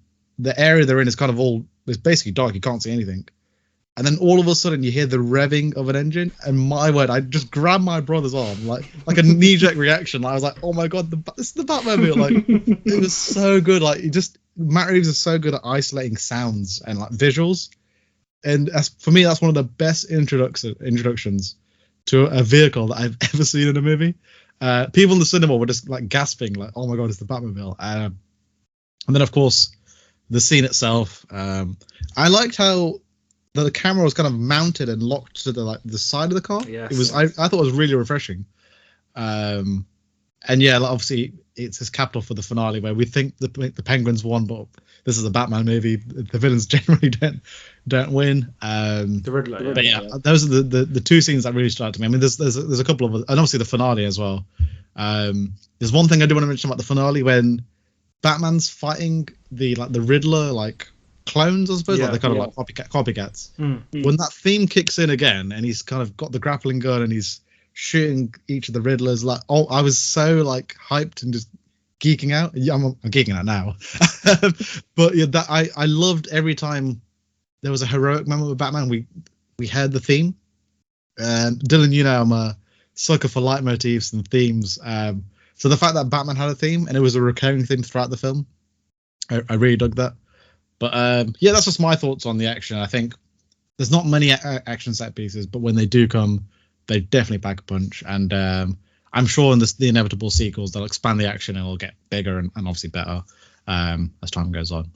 area they're in is kind of it's basically dark. You can't see anything. And then all of a sudden you hear the revving of an engine, and my word, I just grabbed my brother's arm like a knee-jerk reaction. I was like, oh my god, this is the Batmobile. Like, it was so good. Like, Matt Reeves is so good at isolating sounds and like visuals. And for me, that's one of the best introductions to a vehicle that I've ever seen in a movie. People in the cinema were just like gasping, like, oh my god, it's the Batmobile. And then of course the scene itself. I liked how the camera was kind of mounted and locked to the side of the car. Yes. It was I thought it was really refreshing. And yeah, obviously it's his capital for the finale where we think the Penguins won, but this is a Batman movie. The villains generally don't win. The Riddler. But yeah, those are the two scenes that really stood out to me. I mean, there's a couple of, and obviously the finale as well. There's one thing I do want to mention about the finale when Batman's fighting the Riddler clones, I suppose, they're kind of like copycats. When that theme kicks in again, and he's kind of got the grappling gun and he's shooting each of the Riddlers, I was so hyped and just geeking out. Yeah, I'm geeking out now. But yeah, that I loved every time there was a heroic moment with Batman. We heard the theme. Dillon, I'm a sucker for leitmotifs and themes. So the fact that Batman had a theme and it was a recurring theme throughout the film, I really dug that. But yeah, that's just my thoughts on the action. I think there's not many action set pieces, but when they do come, they definitely pack a punch. And I'm sure in the inevitable sequels, they'll expand the action and it'll get bigger and obviously better as time goes on.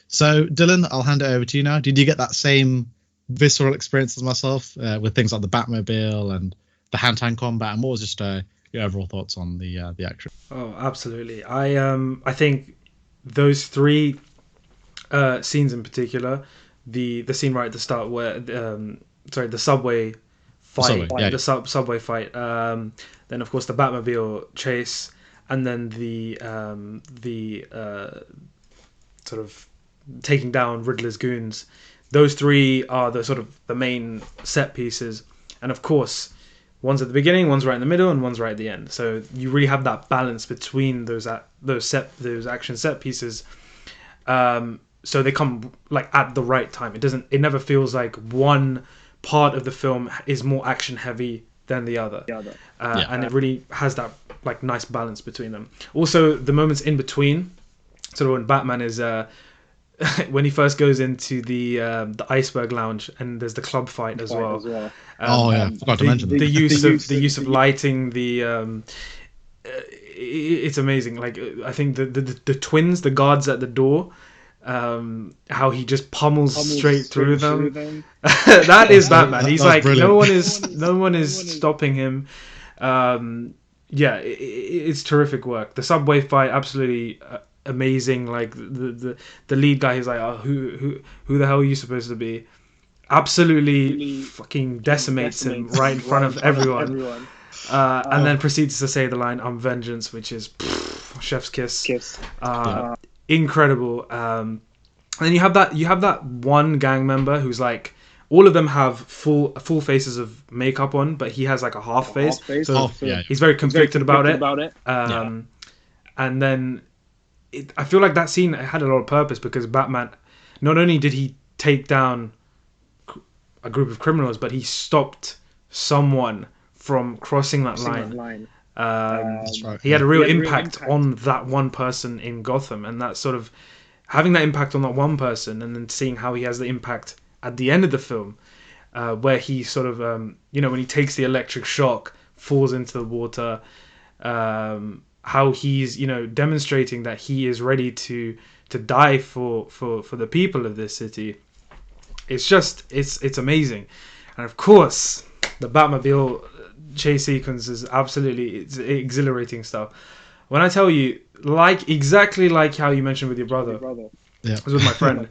So, Dillon, I'll hand it over to you now. Did you get that same visceral experience as myself with things like the Batmobile and the hand-to-hand combat? And what was just your overall thoughts on the action? Oh, absolutely. I think those three scenes in particular, the scene right at the start where the subway fight, subway fight, then of course the Batmobile chase, and then the sort of taking down Riddler's goons. Those three are the sort of the main set pieces, and of course one's at the beginning, one's right in the middle, and one's right at the end. So you really have that balance between those action set pieces. So they come at the right time. It never feels like one part of the film is more action heavy than the other. And it really has that nice balance between them. Also, the moments in between, sort of when Batman is when he first goes into the iceberg lounge and there's the club fight as well. Forgot to mention that. The use of lighting, it's amazing. I think the twins, the guards at the door, how he just pummels straight through them. That is Batman. He's brilliant. no one is stopping him. It's terrific work. The subway fight, absolutely amazing. The lead guy is who the hell are you supposed to be? Absolutely fucking decimates him right in front of everyone. And then proceeds to say the line, "I'm vengeance," which is chef's kiss. Incredible. And then you have that one gang member who's like, all of them have full faces of makeup on, but he has like a half face. So he's very conflicted about it. And then I feel like that scene had a lot of purpose, because Batman, not only did he take down a group of criminals, but he stopped someone from crossing that line. That's right. He had a real impact on that one person in Gotham, and that sort of having that impact on that one person, and then seeing how he has the impact at the end of the film, where he sort of when he takes the electric shock, falls into the water, how he's demonstrating that he is ready to die for the people of this city. It's amazing. And of course the Batmobile chase sequence is absolutely exhilarating stuff. When I tell you, exactly like how you mentioned with your brother, I was with my friend,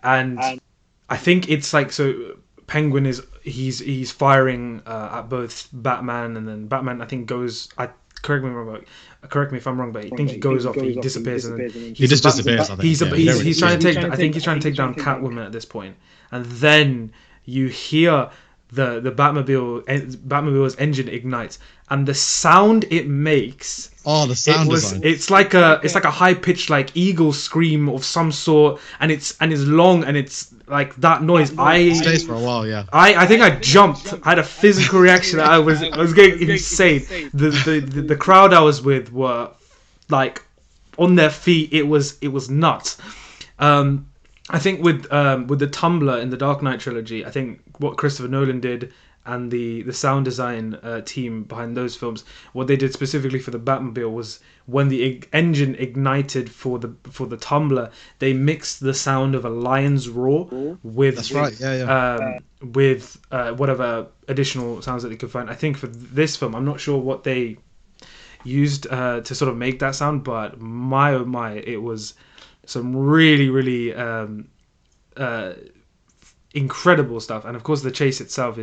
and I think it's like, so Penguin he's firing at both Batman, and then Batman I think goes, correct me if I'm wrong, but I think he goes off, he disappears, and then he just disappears. I think. He's trying to take down Catwoman at this point, and then you hear the Batmobile's engine ignites, and the sound it makes. Oh, the sound design. It's like a high pitched like eagle scream of some sort, and it's long, and it's like that noise. It stays for a while, yeah. I think I jumped. I had a physical reaction. I was getting insane. The crowd I was with were like on their feet. It was nuts. I think with the Tumbler in the Dark Knight trilogy, I think what Christopher Nolan did, and the sound design team behind those films, what they did specifically for the Batmobile was, when the engine ignited for the Tumbler, they mixed the sound of a lion's roar with with whatever additional sounds that they could find. I think for this film, I'm not sure what they used to sort of make that sound, but my oh my, it was some really, really incredible stuff. And of course the chase itself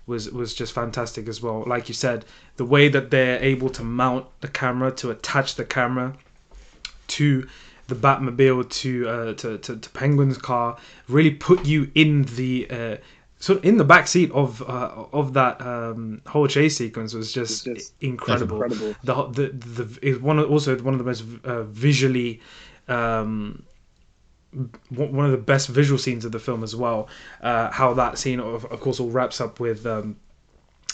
was just fantastic as well. Like you said, the way that they're able to mount the camera, to attach the camera to the Batmobile, to Penguin's car, really put you in the sort of in the back seat of that whole chase sequence was just incredible. It's one of the most visually one of the best visual scenes of the film as well. How that scene of course all wraps up with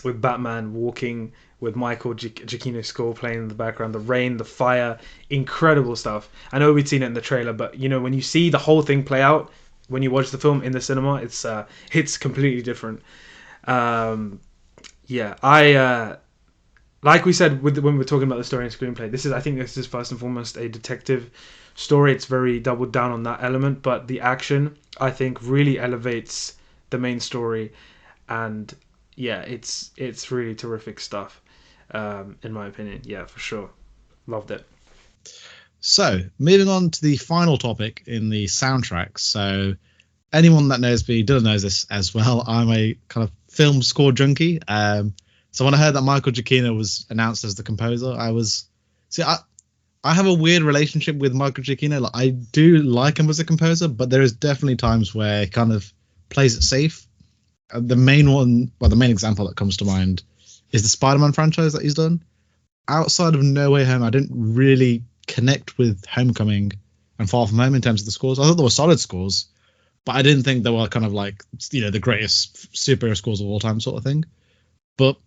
Batman walking with Michael Giacchino's score playing in the background, the rain, the fire, incredible stuff. I know we'd seen it in the trailer, but when you see the whole thing play out, when you watch the film in the cinema, it's completely different. I like we said when we're talking about the story and screenplay, I think this is first and foremost a detective story. It's very doubled down on that element, but the action, I think, really elevates the main story, and it's really terrific stuff, in my opinion. Yeah, for sure, loved it. So moving on to the final topic in the soundtrack. So anyone that knows me, Dillon knows this as well, I'm a kind of film score junkie. So when I heard that Michael Giacchino was announced as the composer, I have a weird relationship with Michael Giacchino. Like, I do like him as a composer, but there is definitely times where he kind of plays it safe. The main example that comes to mind is the Spider-Man franchise that he's done. Outside of No Way Home, I didn't really connect with Homecoming and Far From Home in terms of the scores. I thought they were solid scores, but I didn't think they were kind of like, the greatest superhero scores of all time sort of thing. But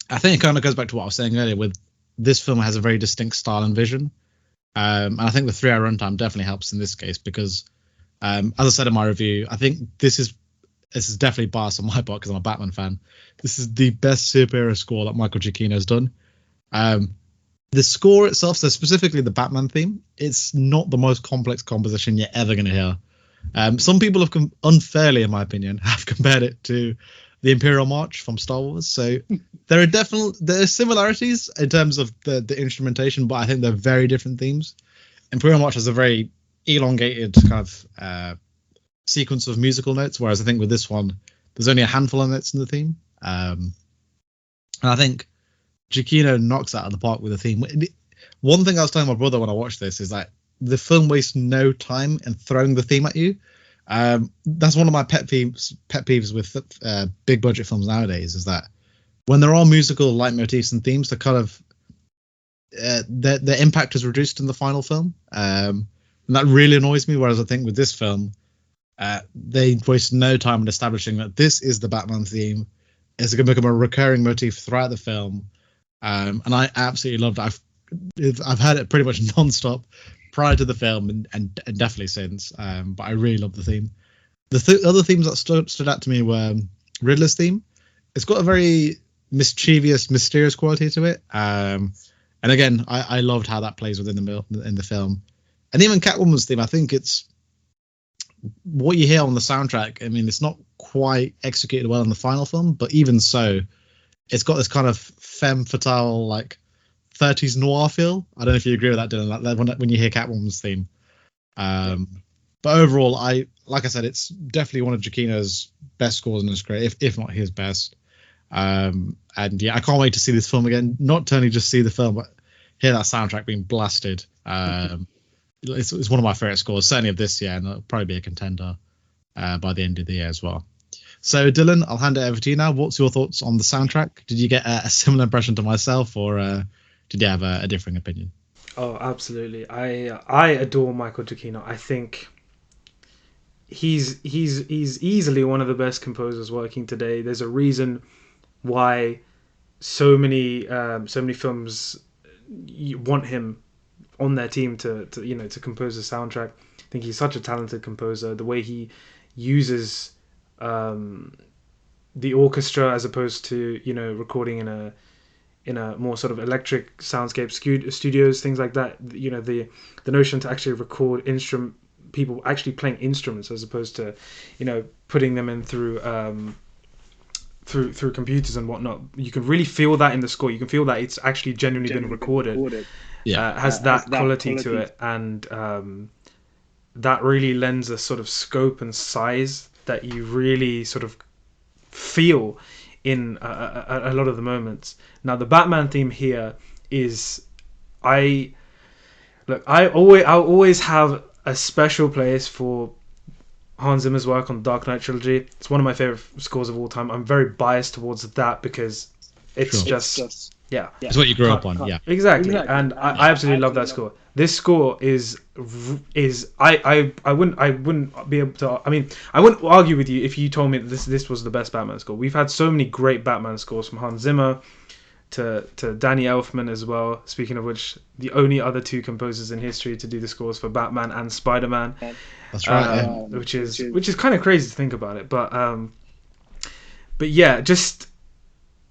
I think it kind of goes back to what I was saying earlier with this film has a very distinct style and vision. And I think the 3-hour runtime definitely helps in this case because, as I said in my review, I think this is definitely biased on my part because I'm a Batman fan. This is the best superhero score that Michael Giacchino has done. The score itself, so specifically the Batman theme, it's not the most complex composition you're ever going to hear. Some people have unfairly, in my opinion, have compared it to the Imperial March from Star Wars. So there are similarities in terms of the instrumentation, but I think they're very different themes. Imperial March has a very elongated kind of sequence of musical notes, whereas I think with this one, there's only a handful of notes in the theme. And I think Giacchino knocks out of the park with the theme. One thing I was telling my brother when I watched this is that the film wastes no time in throwing the theme at you. That's one of my pet peeves with big budget films nowadays, is that when there are musical leitmotifs and themes, the kind of their impact is reduced in the final film, and that really annoys me. Whereas I think with this film, they waste no time in establishing that this is the Batman theme. It's going to become a recurring motif throughout the film, and I absolutely loved it. I've heard it pretty much non-stop prior to the film and definitely since. But I really love the theme. The other themes that stood out to me were Riddler's theme. It's got a very mischievous, mysterious quality to it. And again, I loved how that plays within in the film. And even Catwoman's theme, I think it's what you hear on the soundtrack. I mean, it's not quite executed well in the final film, but even so, it's got this kind of femme fatale, like 30s noir feel. I don't know if you agree with that, Dillon, like when you hear Catwoman's theme. But overall, like I said, it's definitely one of Giacchino's best scores in his career, if not his best. And yeah, I can't wait to see this film again. Not only just see the film, but hear that soundtrack being blasted. It's one of my favorite scores, certainly of this year, and it'll probably be a contender by the end of the year as well. So, Dillon, I'll hand it over to you now. What's your thoughts on the soundtrack? Did you get a similar impression to myself, or did you have a differing opinion? Oh, absolutely. I adore Michael Giacchino. I think he's easily one of the best composers working today. There's a reason why so many films want him on their team to compose the soundtrack. I think he's such a talented composer. The way he uses the orchestra as opposed to recording in a more sort of electric soundscape studios, things like that. The notion to actually record people actually playing instruments as opposed to putting them in through computers and whatnot. You can really feel that in the score. You can feel that it's actually genuinely been recorded. Has that quality to it, and that really lends a sort of scope and size that you really sort of feel in a lot of the moments. Now, the Batman theme here is, I'll always have a special place for Hans Zimmer's work on the Dark Knight trilogy. It's one of my favorite scores of all time. I'm very biased towards that because it's just yeah. It's what you grew up on. Yeah, exactly. And I absolutely love that score. This score is I wouldn't be able to. I mean, I wouldn't argue with you if you told me that this was the best Batman score. We've had so many great Batman scores, from Hans Zimmer to Danny Elfman as well. Speaking of which, the only other two composers in history to do the scores for Batman and Spider-Man. That's right. Which is kind of crazy to think about it, but yeah, just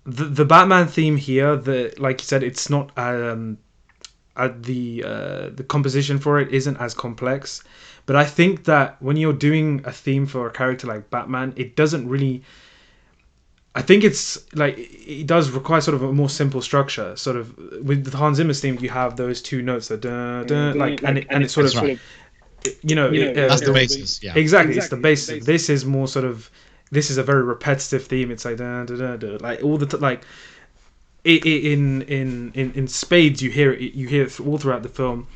the Batman theme here. Like you said, it's not the composition for it isn't as complex, but I think that when you're doing a theme for a character like Batman, it doesn't really. I think it's like it does require sort of a more simple structure. Sort of with the Hans Zimmer's theme, you have those two notes that and it's sort of right. That's the basis. Yeah, exactly. It's the basis. This is more sort of. This is a very repetitive theme. It's like like all the like. In spades, you hear it all throughout the film.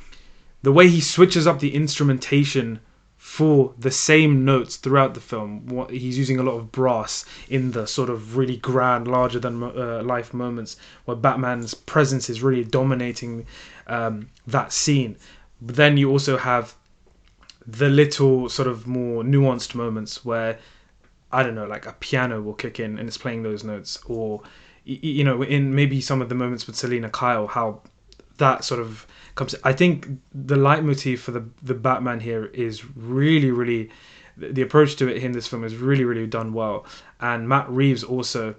The way he switches up the instrumentation for the same notes throughout the film. He's using a lot of brass in the sort of really grand, larger than life moments where Batman's presence is really dominating that scene. But then you also have the little sort of more nuanced moments where, I don't know, like a piano will kick in and it's playing those notes, or in maybe some of the moments with Selina Kyle, how that sort of comes. I think the leitmotif for the Batman here is really, really, the approach to it in this film is really, really done well. And Matt Reeves also,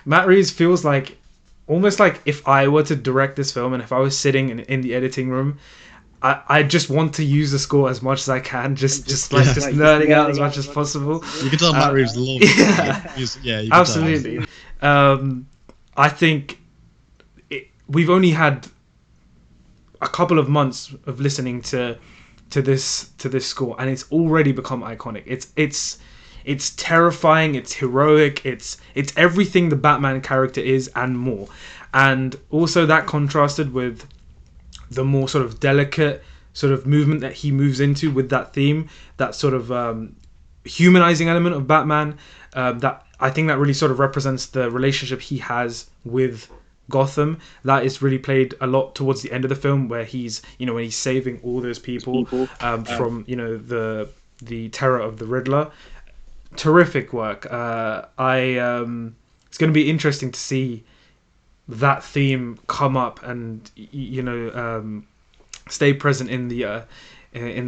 Matt Reeves feels like, almost like if I were to direct this film and if I was sitting in the editing room, I just want to use the score as much as I can, just nerding out as much as possible. You can tell Matt Reeves loves it. Yeah, you can absolutely. I think we've only had a couple of months of listening to this score, and it's already become iconic. It's terrifying. It's heroic. It's everything the Batman character is and more. and also that contrasted with the more sort of delicate sort of movement that he moves into with that theme, that sort of humanizing element of Batman, that I think that really sort of represents the relationship he has with Gotham. That is really played a lot towards the end of the film, where he's, when he's saving all those people from the terror of the Riddler. Terrific work. It's going to be interesting to see that theme come up and stay present in the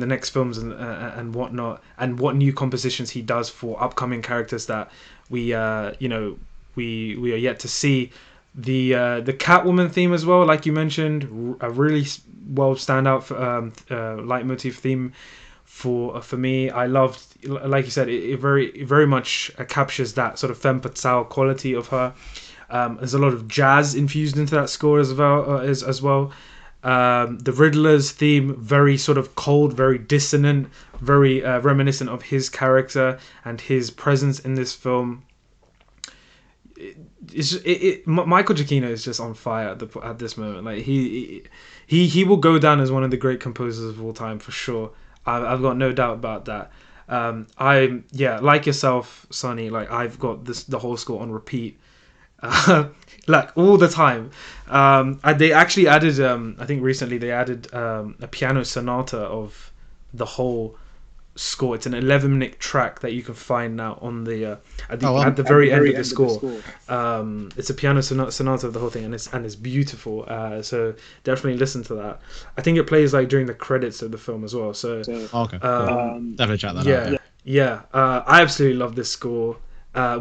next films and whatnot, and what new compositions he does for upcoming characters that we are yet to see. The Catwoman theme as well, like you mentioned, a really well standout leitmotif theme for me. I loved, like you said, it very much captures that sort of femme fatale quality of her. There's a lot of jazz infused into that score as well. The Riddler's theme, very sort of cold, very dissonant, very reminiscent of his character and his presence in this film. Michael Giacchino is just on fire at this moment. Like he will go down as one of the great composers of all time for sure. I've got no doubt about that. I'm like yourself, Sonny. Like I've got the whole score on repeat, like all the time. They actually added, I think recently they added a piano sonata of the whole score. It's an 11-minute track that you can find now on the at the very end of the score. It's a piano sonata of the whole thing, and it's beautiful. So definitely listen to that. I think it plays like during the credits of the film as well. So okay, definitely check that out. Yeah. I absolutely love this score.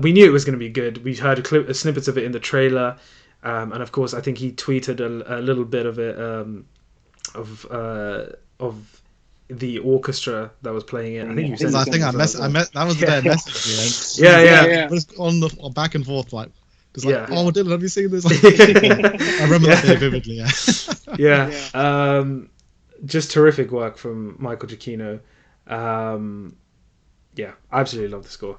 We knew it was going to be good. We heard snippets of it in the trailer, and of course, I think he tweeted a little bit of it of the orchestra that was playing it. I think you said. I think I that was the day I messaged you. Yeah. It was on the back and forth, like, oh, Dillon, have you seen this? I remember that day vividly. Yeah. Just terrific work from Michael Giacchino. I absolutely love the score.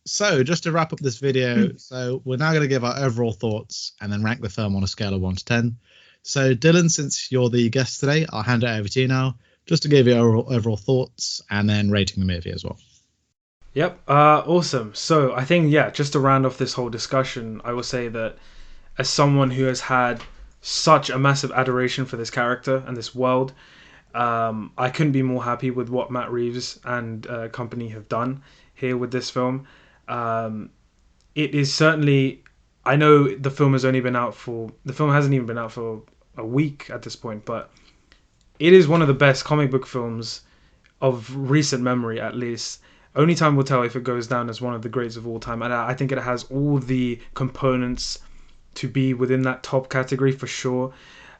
So, just to wrap up this video, so we're now going to give our overall thoughts and then rank the film on a scale of 1 to 10. So, Dillon, since you're the guest today, I'll hand it over to you now, just to give you overall thoughts and then rating the movie as well. Yep, awesome. So, I think, just to round off this whole discussion, I will say that as someone who has had such a massive adoration for this character and this world, I couldn't be more happy with what Matt Reeves and company have done here with this film. It is certainly, I know the film hasn't even been out for a week at this point, but it is one of the best comic book films of recent memory, at least. Only time will tell if it goes down as one of the greats of all time, and I think it has all the components to be within that top category for sure.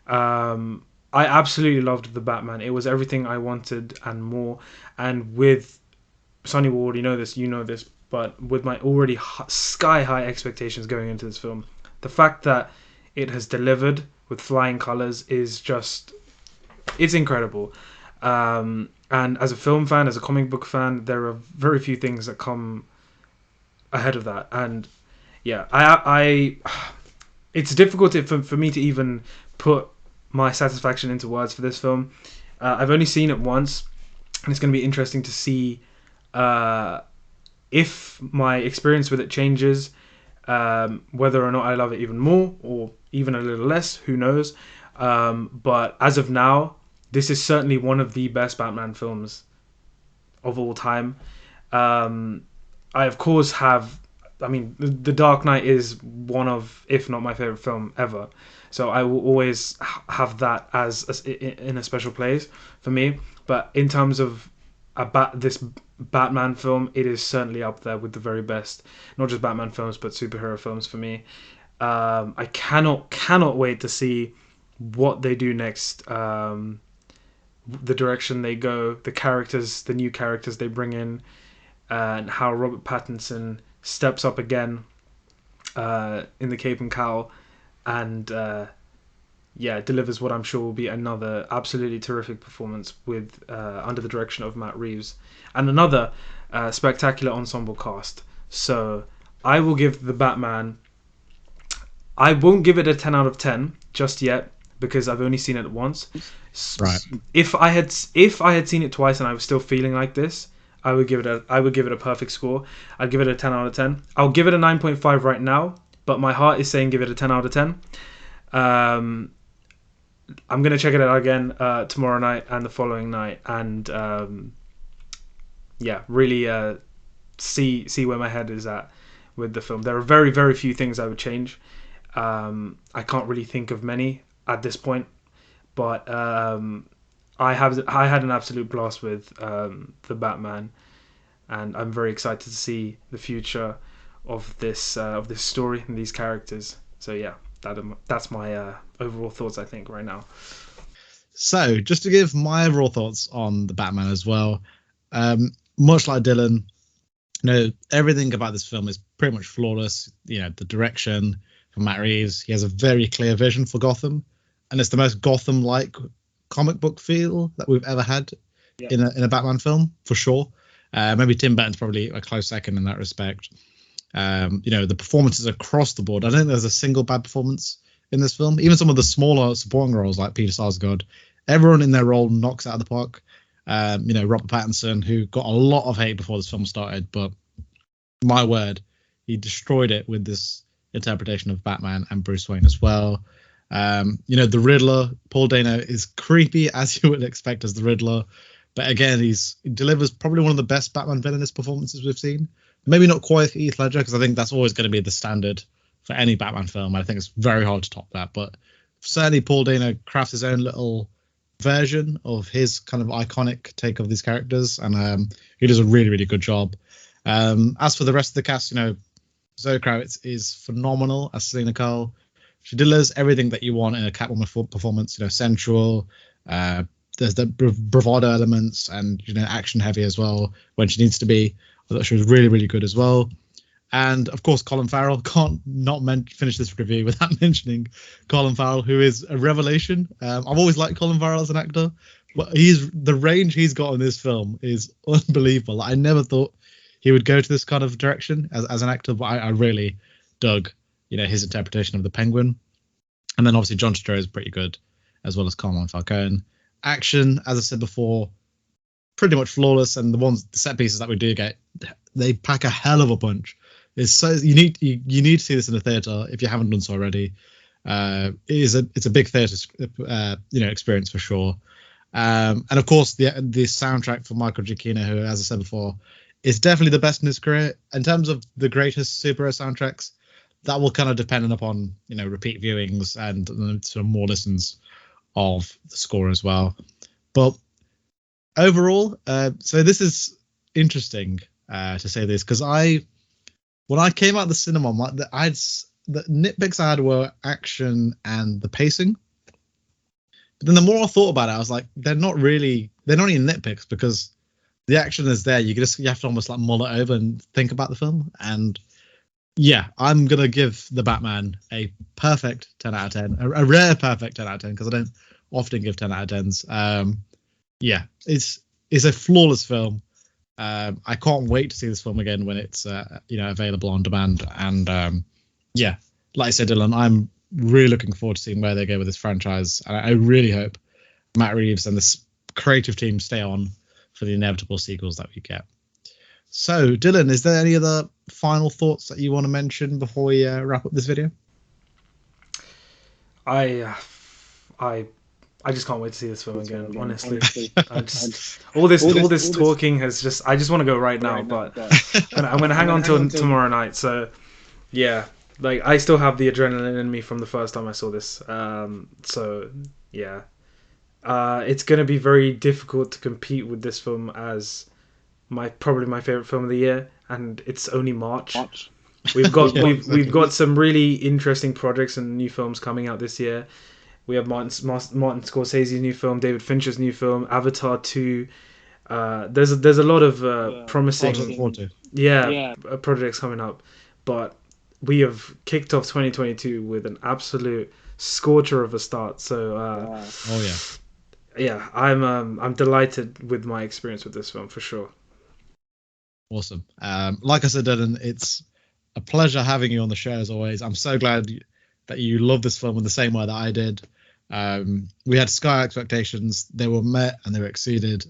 I absolutely loved the Batman. It was everything I wanted and more, and with Sonny will already know this, you know this, but with my already sky-high expectations going into this film, the fact that it has delivered with flying colours is just, it's incredible. And as a film fan, as a comic book fan, there are very few things that come ahead of that. And it's difficult for me to even put my satisfaction into words for this film. I've only seen it once, and it's going to be interesting to see if my experience with it changes, whether or not I love it even more or even a little less, who knows. But as of now, this is certainly one of the best Batman films of all time. I of course The Dark Knight is one of, if not my favorite film ever, so I will always have that as in a special place for me. But in terms of this Batman film, it is certainly up there with the very best, not just Batman films, but superhero films for me. I cannot wait to see what they do next, the direction they go, the new characters they bring in, and how Robert Pattinson steps up again in the cape and cowl, and delivers what I'm sure will be another absolutely terrific performance with under the direction of Matt Reeves, and another spectacular ensemble cast. So I will give the Batman I won't give it a 10 out of 10 just yet because I've only seen it once. Right. If I had seen it twice and I was still feeling like this, I would give it a perfect score. I'd give it a 10 out of 10. I'll give it a 9.5 right now, but my heart is saying give it a 10 out of 10. I'm gonna check it out again tomorrow night and the following night, and really see where my head is at with the film. There are very, very few things I would change. I can't really think of many at this point, but I had an absolute blast with the Batman, and I'm very excited to see the future of this story and these characters. So yeah, that's my overall thoughts, I think, right now. So just to give my overall thoughts on the Batman as well, much like Dillon, everything about this film is pretty much flawless. The direction from Matt Reeves, he has a very clear vision for Gotham, and it's the most Gotham-like comic book feel that we've ever had in a Batman film, for sure. Maybe Tim Burton's probably a close second in that respect. The performances across the board, I don't think there's a single bad performance in this film. Even some of the smaller supporting roles like Peter Sarsgaard, everyone in their role knocks it out of the park. Robert Pattinson, who got a lot of hate before this film started, but my word, he destroyed it with this interpretation of Batman and Bruce Wayne as well. The Riddler, Paul Dano, is creepy as you would expect as the Riddler, but again, he delivers probably one of the best Batman villainous performances we've seen. Maybe not quite Heath Ledger, because I think that's always going to be the standard for any Batman film. I think it's very hard to top that, but certainly Paul Dano crafts his own little version of his kind of iconic take of these characters, and he does a really, really good job. As for the rest of the cast, Zoe Kravitz is phenomenal as Selina Kyle. She delivers everything that you want in a Catwoman performance. Sensual. There's the bravado elements and action heavy as well when she needs to be. I thought she was really, really good as well. And of course, Colin Farrell. Can't not finish this review without mentioning Colin Farrell, who is a revelation. I've always liked Colin Farrell as an actor, but the range he's got in this film is unbelievable. I never thought he would go to this kind of direction as an actor, but I really dug his interpretation of the Penguin. And then obviously John Turturro is pretty good, as well as Carmine Falcone. Action, as I said before, pretty much flawless, and the set pieces that we do get, they pack a hell of a punch. It's so you need to see this in a theater if you haven't done so already. It's a big theater experience for sure. And of course the soundtrack for Michael Giacchino, who, as I said before, is definitely the best in his career. In terms of the greatest superhero soundtracks, that will kind of depend upon repeat viewings and sort of more listens of the score as well. But overall, so this is interesting to say this, because when I came out of the cinema, the nitpicks I had were action and the pacing. But then the more I thought about it, I was like, they're not even nitpicks, because the action is there. You have to almost like mull it over and think about the film. And yeah, I'm gonna give the Batman a perfect 10 out of 10, a rare perfect 10 out of 10, because I don't often give 10 out of 10s. It's a flawless film. I can't wait to see this film again when it's available on demand. And like I said, Dillon, I'm really looking forward to seeing where they go with this franchise. And I really hope Matt Reeves and this creative team stay on for the inevitable sequels that we get. So, Dillon, is there any other final thoughts that you want to mention before we wrap up this video? I just can't wait to see this film again. Honestly, all this talking has just. I just want to go right now, but I'm gonna hang on till tomorrow night. So, yeah, like I still have the adrenaline in me from the first time I saw this. So yeah, it's gonna be very difficult to compete with this film as probably my favorite film of the year, and it's only March. We've got we've got some really interesting projects and new films coming out this year. We have Martin Scorsese's new film, David Fincher's new film, Avatar 2. There's a lot of promising projects coming up, but we have kicked off 2022 with an absolute scorcher of a start. So I'm delighted with my experience with this film for sure. Awesome. Like I said, Dillon, it's a pleasure having you on the show as always. I'm so glad that you love this film in the same way that I did. We had sky expectations. They were met and they were exceeded.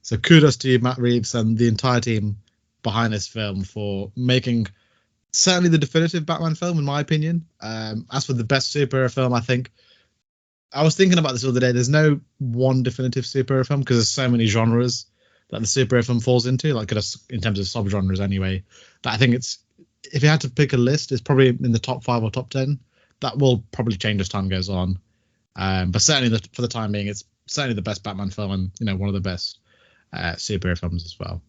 So kudos to you, Matt Reeves, and the entire team behind this film for making certainly the definitive Batman film, in my opinion. As for the best superhero film, I think I was thinking about this the other day. There's no one definitive superhero film because there's so many genres that the superhero film falls into, like in terms of subgenres anyway. That I think it's, if you had to pick a list, it's probably in the top 5 or top 10. That will probably change as time goes on. But certainly for the time being, it's certainly the best Batman film and one of the best superhero films as well.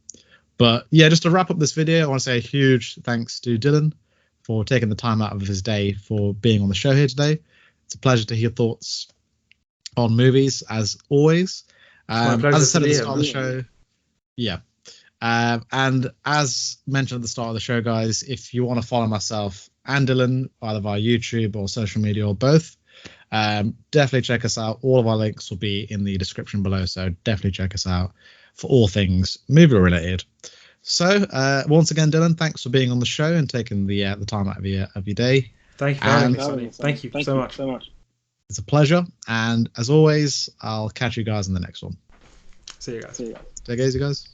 But yeah, just to wrap up this video, I want to say a huge thanks to Dillon for taking the time out of his day for being on the show here today. It's a pleasure to hear thoughts on movies as always. As I said at the start of the show, yeah. And as mentioned at the start of the show, guys, if you want to follow myself and Dillon either via YouTube or social media or both, definitely check us out. All of our links will be in the description below, so definitely check us out for all things movie related. So once again, Dillon, thanks for being on the show and taking the time out of your day. Thank you for having me, Sonny. Thank you so much. It's a pleasure, and as always, I'll catch you guys in the next one. See you guys. Take it easy, guys.